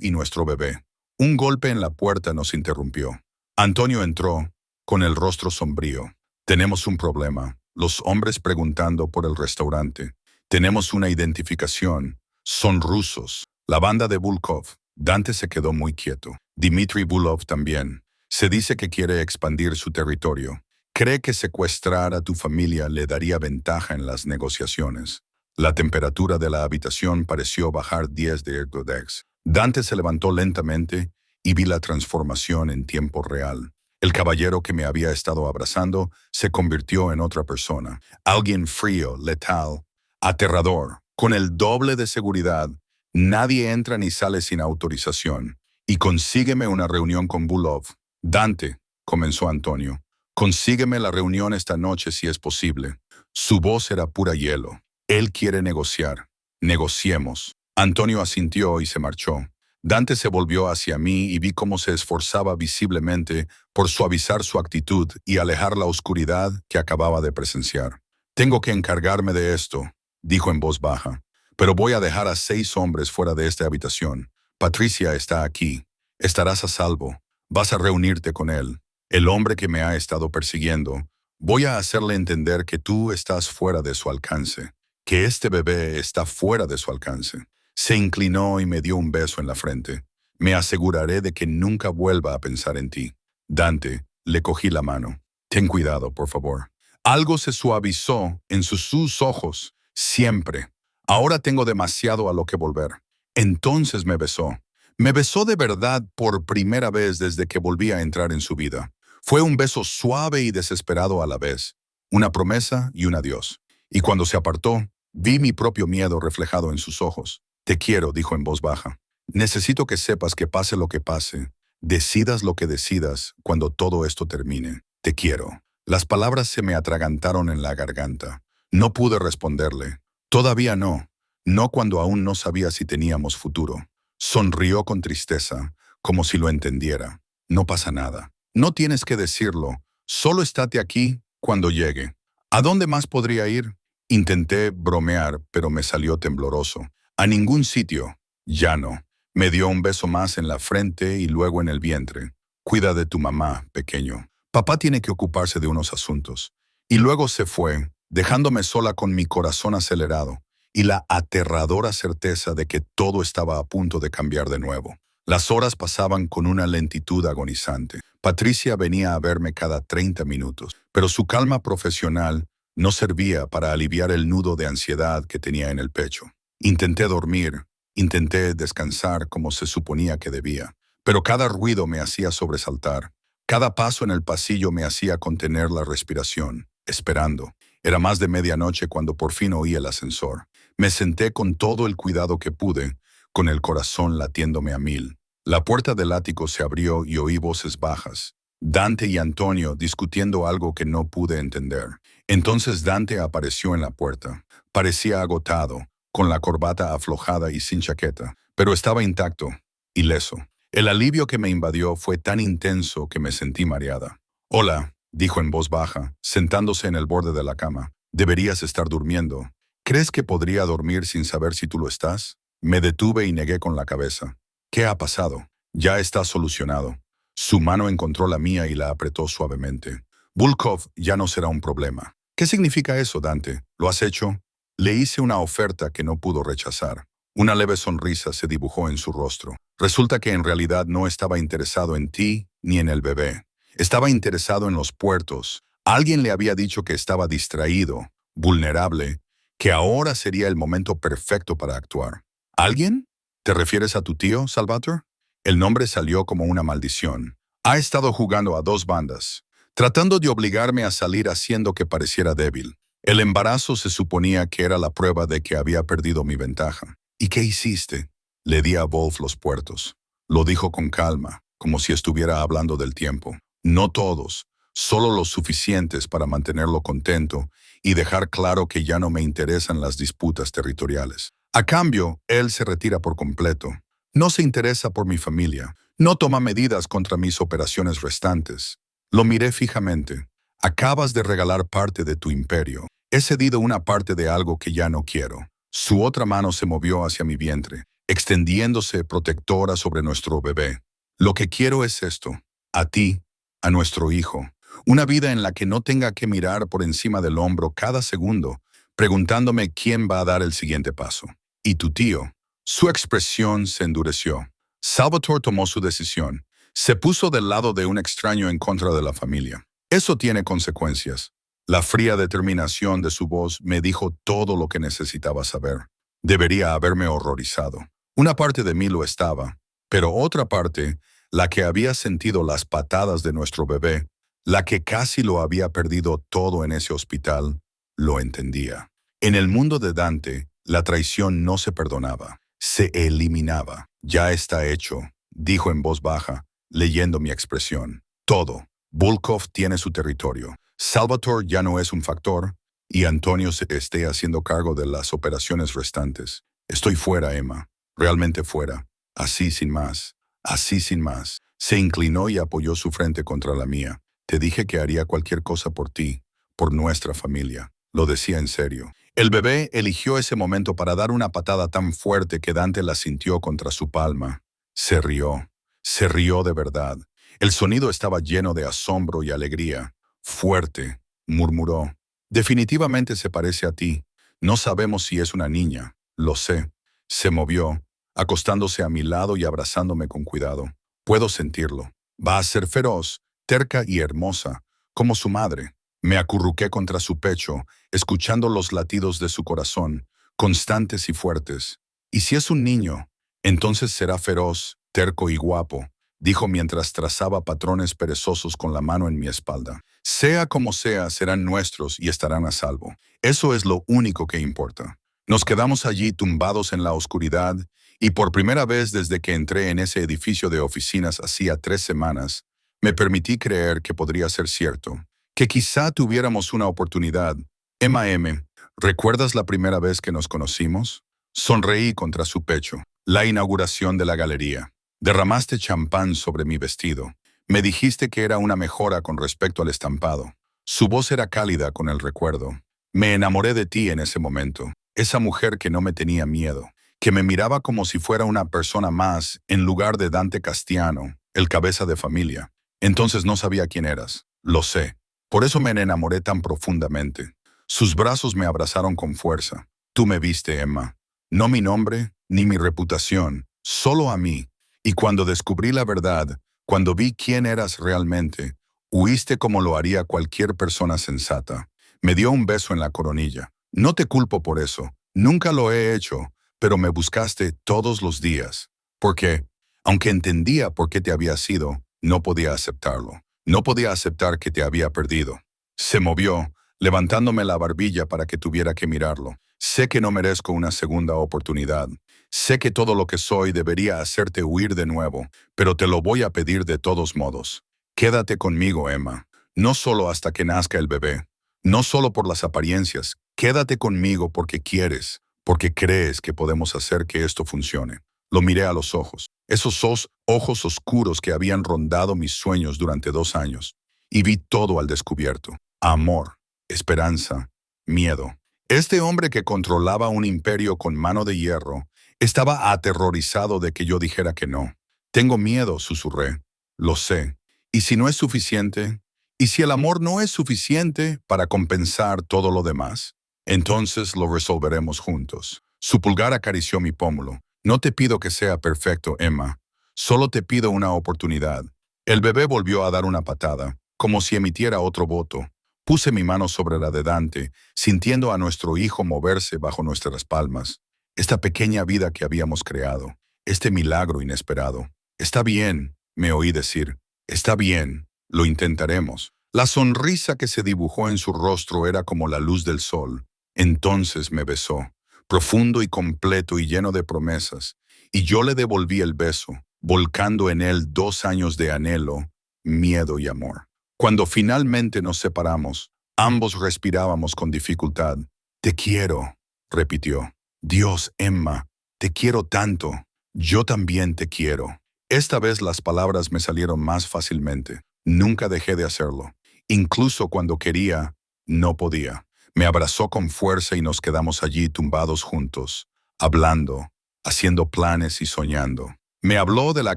y nuestro bebé. Un golpe en la puerta nos interrumpió. Antonio entró, con el rostro sombrío. Tenemos un problema. Los hombres preguntando por el restaurante. Tenemos una identificación. Son rusos. La banda de Bulkov. Dante se quedó muy quieto. Dmitry Bulov también. Se dice que quiere expandir su territorio. Cree que secuestrar a tu familia le daría ventaja en las negociaciones. La temperatura de la habitación pareció bajar 10 de Ergodex. Dante se levantó lentamente y vi la transformación en tiempo real. El caballero que me había estado abrazando se convirtió en otra persona. Alguien frío, letal, aterrador, con el doble de seguridad. Nadie entra ni sale sin autorización. Y consígueme una reunión con Bulov. Dante, comenzó Antonio, consígueme la reunión esta noche si es posible. Su voz era pura hielo. Él quiere negociar. Negociemos. Antonio asintió y se marchó. Dante se volvió hacia mí y vi cómo se esforzaba visiblemente por suavizar su actitud y alejar la oscuridad que acababa de presenciar. Tengo que encargarme de esto, dijo en voz baja, pero voy a dejar a 6 hombres fuera de esta habitación. Patricia está aquí. Estarás a salvo. Vas a reunirte con él, el hombre que me ha estado persiguiendo. Voy a hacerle entender que tú estás fuera de su alcance, que este bebé está fuera de su alcance. Se inclinó y me dio un beso en la frente. Me aseguraré de que nunca vuelva a pensar en ti. Dante, le cogí la mano. Ten cuidado, por favor. Algo se suavizó en sus ojos. Siempre. Ahora tengo demasiado a lo que volver. Entonces me besó. Me besó de verdad por primera vez desde que volví a entrar en su vida. Fue un beso suave y desesperado a la vez. Una promesa y un adiós. Y cuando se apartó, vi mi propio miedo reflejado en sus ojos. Te quiero, dijo en voz baja. Necesito que sepas que pase lo que pase, decidas lo que decidas cuando todo esto termine. Te quiero. Las palabras se me atragantaron en la garganta. No pude responderle. Todavía no. No cuando aún no sabía si teníamos futuro. Sonrió con tristeza, como si lo entendiera. No pasa nada. No tienes que decirlo. Solo estate aquí cuando llegue. ¿A dónde más podría ir? Intenté bromear, pero me salió tembloroso. A ningún sitio. Ya no. Me dio un beso más en la frente y luego en el vientre. Cuida de tu mamá, pequeño. Papá tiene que ocuparse de unos asuntos. Y luego se fue, dejándome sola con mi corazón acelerado y la aterradora certeza de que todo estaba a punto de cambiar de nuevo. Las horas pasaban con una lentitud agonizante. Patricia venía a verme cada 30 minutos, pero su calma profesional no servía para aliviar el nudo de ansiedad que tenía en el pecho. Intenté dormir, intenté descansar como se suponía que debía, pero cada ruido me hacía sobresaltar. Cada paso en el pasillo me hacía contener la respiración, esperando. Era más de medianoche cuando por fin oí el ascensor. Me senté con todo el cuidado que pude, con el corazón latiéndome a 1000. La puerta del ático se abrió y oí voces bajas. Dante y Antonio discutiendo algo que no pude entender. Entonces Dante apareció en la puerta. Parecía agotado, con la corbata aflojada y sin chaqueta, pero estaba intacto, ileso. El alivio que me invadió fue tan intenso que me sentí mareada. «Hola», dijo en voz baja, sentándose en el borde de la cama. «Deberías estar durmiendo. ¿Crees que podría dormir sin saber si tú lo estás?» Me detuve y negué con la cabeza. «¿Qué ha pasado?» «Ya está solucionado». Su mano encontró la mía y la apretó suavemente. «Bulkov ya no será un problema». «¿Qué significa eso, Dante? ¿Lo has hecho?» Le hice una oferta que no pudo rechazar. Una leve sonrisa se dibujó en su rostro. Resulta que en realidad no estaba interesado en ti ni en el bebé. Estaba interesado en los puertos. Alguien le había dicho que estaba distraído, vulnerable, que ahora sería el momento perfecto para actuar. ¿Alguien? ¿Te refieres a tu tío, Salvatore? El nombre salió como una maldición. Ha estado jugando a 2 bandas, tratando de obligarme a salir haciendo que pareciera débil. El embarazo se suponía que era la prueba de que había perdido mi ventaja. ¿Y qué hiciste? Le di a Wolf los puertos. Lo dijo con calma, como si estuviera hablando del tiempo. No todos, solo los suficientes para mantenerlo contento y dejar claro que ya no me interesan las disputas territoriales. A cambio, él se retira por completo. No se interesa por mi familia. No toma medidas contra mis operaciones restantes. Lo miré fijamente. Acabas de regalar parte de tu imperio. He cedido una parte de algo que ya no quiero. Su otra mano se movió hacia mi vientre, extendiéndose protectora sobre nuestro bebé. Lo que quiero es esto. A ti, a nuestro hijo. Una vida en la que no tenga que mirar por encima del hombro cada segundo, preguntándome quién va a dar el siguiente paso. ¿Y tu tío? Su expresión se endureció. Salvatore tomó su decisión. Se puso del lado de un extraño en contra de la familia. Eso tiene consecuencias. La fría determinación de su voz me dijo todo lo que necesitaba saber. Debería haberme horrorizado. Una parte de mí lo estaba, pero otra parte, la que había sentido las patadas de nuestro bebé, la que casi lo había perdido todo en ese hospital, lo entendía. En el mundo de Dante, la traición no se perdonaba, se eliminaba. Ya está hecho, dijo en voz baja, leyendo mi expresión. Todo. Volkov tiene su territorio. Salvatore ya no es un factor y Antonio se esté haciendo cargo de las operaciones restantes. Estoy fuera, Emma. Realmente fuera. Así sin más. Así sin más. Se inclinó y apoyó su frente contra la mía. Te dije que haría cualquier cosa por ti, por nuestra familia. Lo decía en serio. El bebé eligió ese momento para dar una patada tan fuerte que Dante la sintió contra su palma. Se rió. Se rió de verdad. El sonido estaba lleno de asombro y alegría. Fuerte, murmuró. Definitivamente se parece a ti. No sabemos si es una niña. Lo sé. Se movió, acostándose a mi lado y abrazándome con cuidado. Puedo sentirlo. Va a ser feroz, terca y hermosa, como su madre. Me acurruqué contra su pecho, escuchando los latidos de su corazón, constantes y fuertes. ¿Y si es un niño? Entonces será feroz, terco y guapo, dijo mientras trazaba patrones perezosos con la mano en mi espalda. Sea como sea, serán nuestros y estarán a salvo. Eso es lo único que importa. Nos quedamos allí tumbados en la oscuridad y por primera vez desde que entré en ese edificio de oficinas hacía 3 semanas, me permití creer que podría ser cierto, que quizá tuviéramos una oportunidad. Emma M., ¿recuerdas la primera vez que nos conocimos? Sonreí contra su pecho. La inauguración de la galería. Derramaste champán sobre mi vestido. Me dijiste que era una mejora con respecto al estampado. Su voz era cálida con el recuerdo. Me enamoré de ti en ese momento. Esa mujer que no me tenía miedo, que me miraba como si fuera una persona más en lugar de Dante Castiano, el cabeza de familia. Entonces no sabía quién eras. Lo sé. Por eso me enamoré tan profundamente. Sus brazos me abrazaron con fuerza. Tú me viste, Emma. No mi nombre, ni mi reputación, solo a mí. Y cuando descubrí la verdad, cuando vi quién eras realmente, huiste como lo haría cualquier persona sensata. Me dio un beso en la coronilla. No te culpo por eso. Nunca lo he hecho, pero me buscaste todos los días. Porque, aunque entendía por qué te había sido, no podía aceptarlo. No podía aceptar que te había perdido. Se movió, levantándome la barbilla para que tuviera que mirarlo. Sé que no merezco una segunda oportunidad. Sé que todo lo que soy debería hacerte huir de nuevo, pero te lo voy a pedir de todos modos. Quédate conmigo, Emma. No solo hasta que nazca el bebé. No solo por las apariencias. Quédate conmigo porque quieres, porque crees que podemos hacer que esto funcione. Lo miré a los ojos. Esos ojos oscuros que habían rondado mis sueños durante 2 años. Y vi todo al descubierto. Amor, esperanza, miedo. Este hombre que controlaba un imperio con mano de hierro estaba aterrorizado de que yo dijera que no. Tengo miedo, susurré. Lo sé. ¿Y si no es suficiente? ¿Y si el amor no es suficiente para compensar todo lo demás? Entonces lo resolveremos juntos. Su pulgar acarició mi pómulo. No te pido que sea perfecto, Emma. Solo te pido una oportunidad. El bebé volvió a dar una patada, como si emitiera otro voto. Puse mi mano sobre la de Dante, sintiendo a nuestro hijo moverse bajo nuestras palmas. Esta pequeña vida que habíamos creado, este milagro inesperado. Está bien, me oí decir. Está bien, lo intentaremos. La sonrisa que se dibujó en su rostro era como la luz del sol. Entonces me besó, profundo y completo y lleno de promesas, y yo le devolví el beso, volcando en él 2 años de anhelo, miedo y amor. Cuando finalmente nos separamos, Ambos respirábamos con dificultad. Te quiero, repitió. Dios, Emma, te quiero tanto. Yo también te quiero. Esta vez las palabras me salieron más fácilmente. Nunca dejé de hacerlo. Incluso cuando quería, no podía. Me abrazó con fuerza y nos quedamos allí tumbados juntos, hablando, haciendo planes y soñando. Me habló de la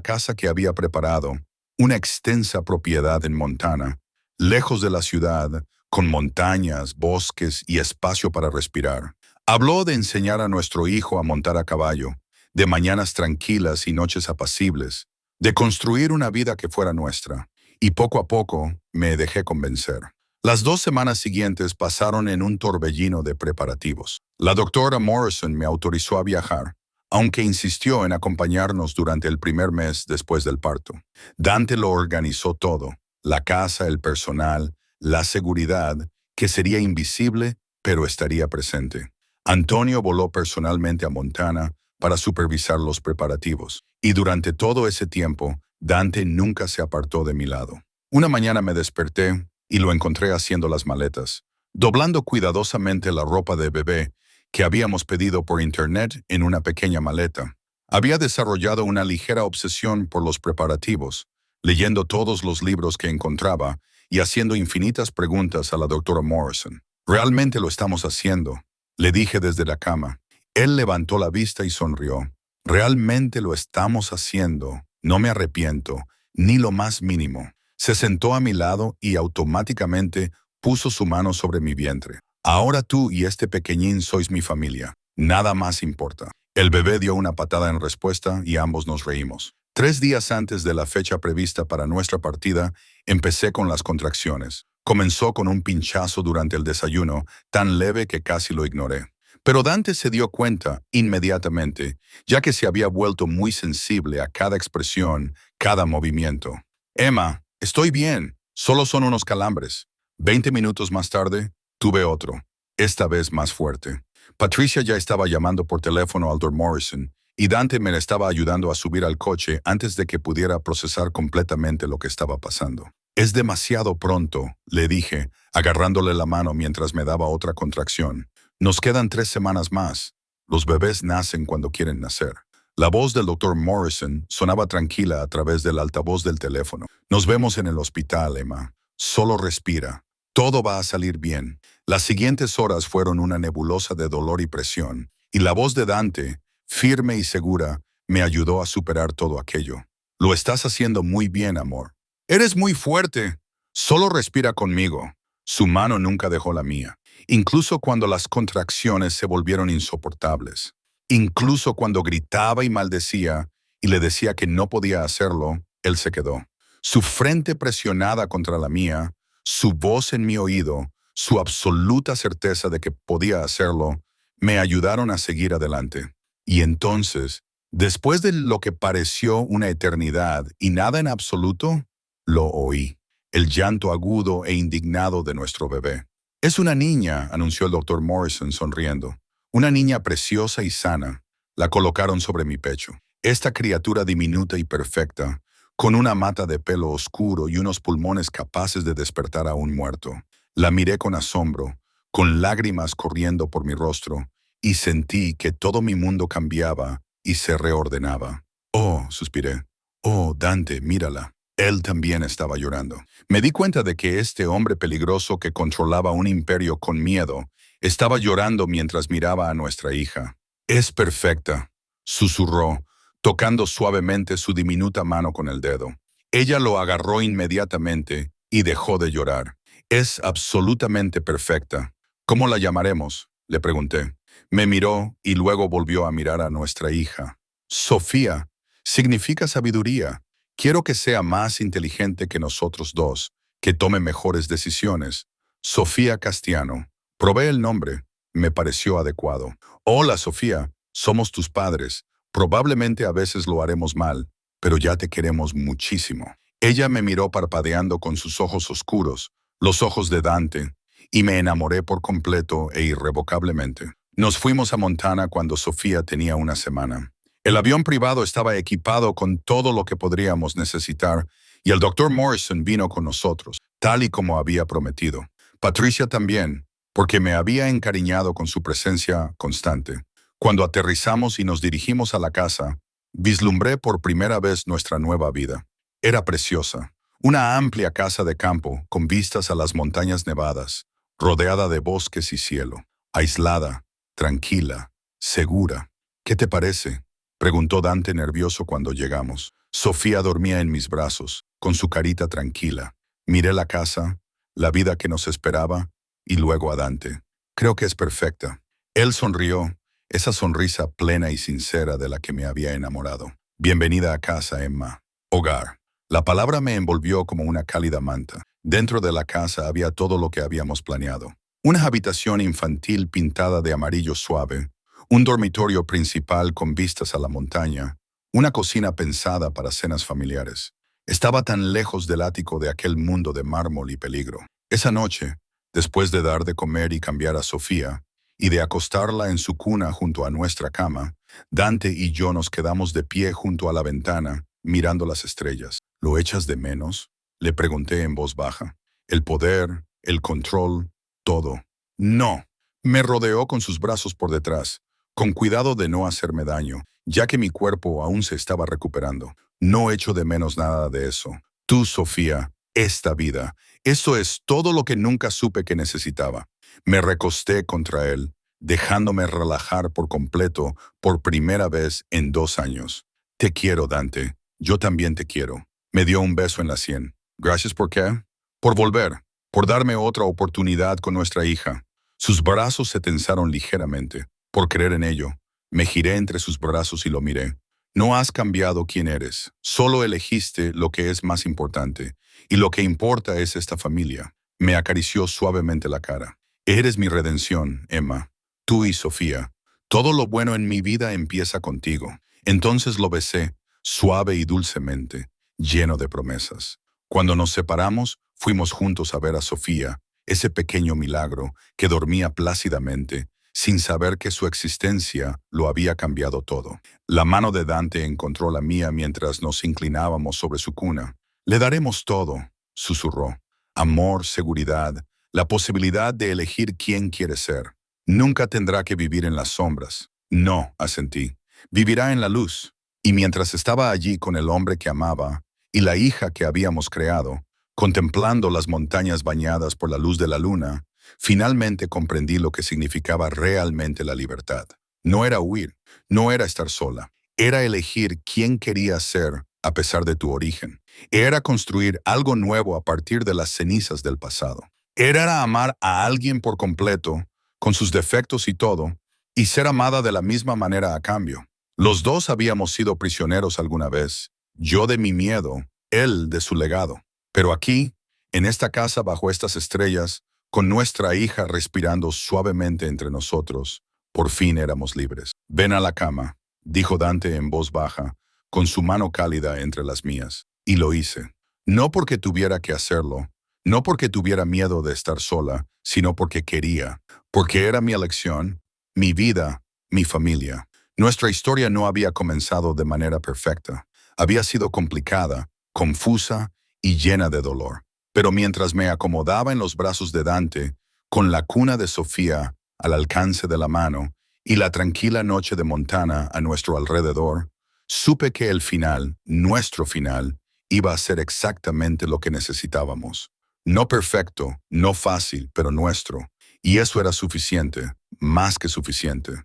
casa que había preparado, una extensa propiedad en Montana, lejos de la ciudad, con montañas, bosques y espacio para respirar. Habló de enseñar a nuestro hijo a montar a caballo, de mañanas tranquilas y noches apacibles, de construir una vida que fuera nuestra. Y poco a poco me dejé convencer. Las 2 semanas siguientes pasaron en un torbellino de preparativos. La doctora Morrison me autorizó a viajar, aunque insistió en acompañarnos durante el primer mes después del parto. Dante lo organizó todo, la casa, el personal, la seguridad, que sería invisible, pero estaría presente. Antonio voló personalmente a Montana para supervisar los preparativos, y durante todo ese tiempo, Dante nunca se apartó de mi lado. Una mañana me desperté y lo encontré haciendo las maletas, doblando cuidadosamente la ropa de bebé que habíamos pedido por internet en una pequeña maleta. Había desarrollado una ligera obsesión por los preparativos, leyendo todos los libros que encontraba y haciendo infinitas preguntas a la doctora Morrison. «Realmente lo estamos haciendo», le dije desde la cama. Él levantó la vista y sonrió. «Realmente lo estamos haciendo. No me arrepiento, ni lo más mínimo». Se sentó a mi lado y automáticamente puso su mano sobre mi vientre. «Ahora tú y este pequeñín sois mi familia. Nada más importa». El bebé dio una patada en respuesta y ambos nos reímos. 3 días antes de la fecha prevista para nuestra partida, empecé con las contracciones. Comenzó con un pinchazo durante el desayuno, tan leve que casi lo ignoré. Pero Dante se dio cuenta inmediatamente, ya que se había vuelto muy sensible a cada expresión, cada movimiento. «Emma, estoy bien, solo son unos calambres». 20 minutos más tarde, tuve otro, esta vez más fuerte. Patricia ya estaba llamando por teléfono al Dr. Morrison y Dante me estaba ayudando a subir al coche antes de que pudiera procesar completamente lo que estaba pasando. «Es demasiado pronto», le dije, agarrándole la mano mientras me daba otra contracción. «Nos quedan 3 semanas más. Los bebés nacen cuando quieren nacer». La voz del Dr. Morrison sonaba tranquila a través del altavoz del teléfono. «Nos vemos en el hospital, Emma. Solo respira. Todo va a salir bien». Las siguientes horas fueron una nebulosa de dolor y presión, y la voz de Dante, firme y segura, me ayudó a superar todo aquello. «Lo estás haciendo muy bien, amor. Eres muy fuerte. Solo respira conmigo». Su mano nunca dejó la mía, incluso cuando las contracciones se volvieron insoportables. Incluso cuando gritaba y maldecía y le decía que no podía hacerlo, él se quedó. Su frente presionada contra la mía, su voz en mi oído, su absoluta certeza de que podía hacerlo, me ayudaron a seguir adelante. Y entonces, después de lo que pareció una eternidad y nada en absoluto, lo oí. El llanto agudo e indignado de nuestro bebé. «Es una niña», anunció el Dr. Morrison sonriendo. «Una niña preciosa y sana». La colocaron sobre mi pecho. Esta criatura diminuta y perfecta, con una mata de pelo oscuro y unos pulmones capaces de despertar a un muerto. La miré con asombro, con lágrimas corriendo por mi rostro, y sentí que todo mi mundo cambiaba y se reordenaba. «Oh», suspiré. «Oh, Dante, mírala». Él también estaba llorando. Me di cuenta de que este hombre peligroso que controlaba un imperio con miedo estaba llorando mientras miraba a nuestra hija. «Es perfecta», susurró, tocando suavemente su diminuta mano con el dedo. Ella lo agarró inmediatamente y dejó de llorar. «Es absolutamente perfecta». «¿Cómo la llamaremos?», le pregunté. Me miró y luego volvió a mirar a nuestra hija. «Sofía, significa sabiduría. Quiero que sea más inteligente que nosotros dos, que tome mejores decisiones. Sofía Castiano». Probé el nombre. Me pareció adecuado. «Hola, Sofía. Somos tus padres. Probablemente a veces lo haremos mal, pero ya te queremos muchísimo». Ella me miró parpadeando con sus ojos oscuros, los ojos de Dante, y me enamoré por completo e irrevocablemente. Nos fuimos a Montana cuando Sofía tenía una semana. El avión privado estaba equipado con todo lo que podríamos necesitar y el Dr. Morrison vino con nosotros, tal y como había prometido. Patricia también, porque me había encariñado con su presencia constante. Cuando aterrizamos y nos dirigimos a la casa, vislumbré por primera vez nuestra nueva vida. Era preciosa. Una amplia casa de campo con vistas a las montañas nevadas, rodeada de bosques y cielo, aislada, tranquila, segura. ¿Qué te parece?, preguntó Dante nervioso cuando llegamos. Sofía dormía en mis brazos, con su carita tranquila. Miré la casa, la vida que nos esperaba, y luego a Dante. Creo que es perfecta. Él sonrió, esa sonrisa plena y sincera de la que me había enamorado. Bienvenida a casa, Emma. Hogar. La palabra me envolvió como una cálida manta. Dentro de la casa había todo lo que habíamos planeado. Una habitación infantil pintada de amarillo suave, un dormitorio principal con vistas a la montaña, una cocina pensada para cenas familiares. Estaba tan lejos del ático de aquel mundo de mármol y peligro. Esa noche, después de dar de comer y cambiar a Sofía, y de acostarla en su cuna junto a nuestra cama, Dante y yo nos quedamos de pie junto a la ventana, mirando las estrellas. ¿Lo echas de menos?, le pregunté en voz baja. El poder, el control, todo. No. Me rodeó con sus brazos por detrás, con cuidado de no hacerme daño, ya que mi cuerpo aún se estaba recuperando. No echo de menos nada de eso. Tú, Sofía, esta vida. Eso es todo lo que nunca supe que necesitaba. Me recosté contra él, dejándome relajar por completo por primera vez en 2 años. Te quiero, Dante. Yo también te quiero. Me dio un beso en la sien. Gracias, ¿por qué? Por volver, por darme otra oportunidad con nuestra hija. Sus brazos se tensaron ligeramente. Por creer en ello, me giré entre sus brazos y lo miré. No has cambiado quién eres, solo elegiste lo que es más importante, y lo que importa es esta familia. Me acarició suavemente la cara. Eres mi redención, Emma. Tú y Sofía. Todo lo bueno en mi vida empieza contigo. Entonces lo besé, suave y dulcemente, lleno de promesas. Cuando nos separamos, fuimos juntos a ver a Sofía, ese pequeño milagro que dormía plácidamente, sin saber que su existencia lo había cambiado todo. La mano de Dante encontró la mía mientras nos inclinábamos sobre su cuna. Le daremos todo, susurró. Amor, seguridad, la posibilidad de elegir quién quiere ser. Nunca tendrá que vivir en las sombras. No, asentí. Vivirá en la luz. Y mientras estaba allí con el hombre que amaba y la hija que habíamos creado, contemplando las montañas bañadas por la luz de la luna, finalmente comprendí lo que significaba realmente la libertad. No era huir, no era estar sola. Era elegir quién quería ser a pesar de tu origen. Era construir algo nuevo a partir de las cenizas del pasado. Era amar a alguien por completo, con sus defectos y todo, y ser amada de la misma manera a cambio. Los dos habíamos sido prisioneros alguna vez, yo de mi miedo, él de su legado. Pero aquí, en esta casa bajo estas estrellas, con nuestra hija respirando suavemente entre nosotros, por fin éramos libres. Ven a la cama, dijo Dante en voz baja, con su mano cálida entre las mías. Y lo hice. No porque tuviera que hacerlo, no porque tuviera miedo de estar sola, sino porque quería, porque era mi elección, mi vida, mi familia. Nuestra historia no había comenzado de manera perfecta. Había sido complicada, confusa y llena de dolor. Pero mientras me acomodaba en los brazos de Dante, con la cuna de Sofía al alcance de la mano y la tranquila noche de Montana a nuestro alrededor, supe que el final, nuestro final, iba a ser exactamente lo que necesitábamos. No perfecto, no fácil, pero nuestro. Y eso era suficiente, más que suficiente.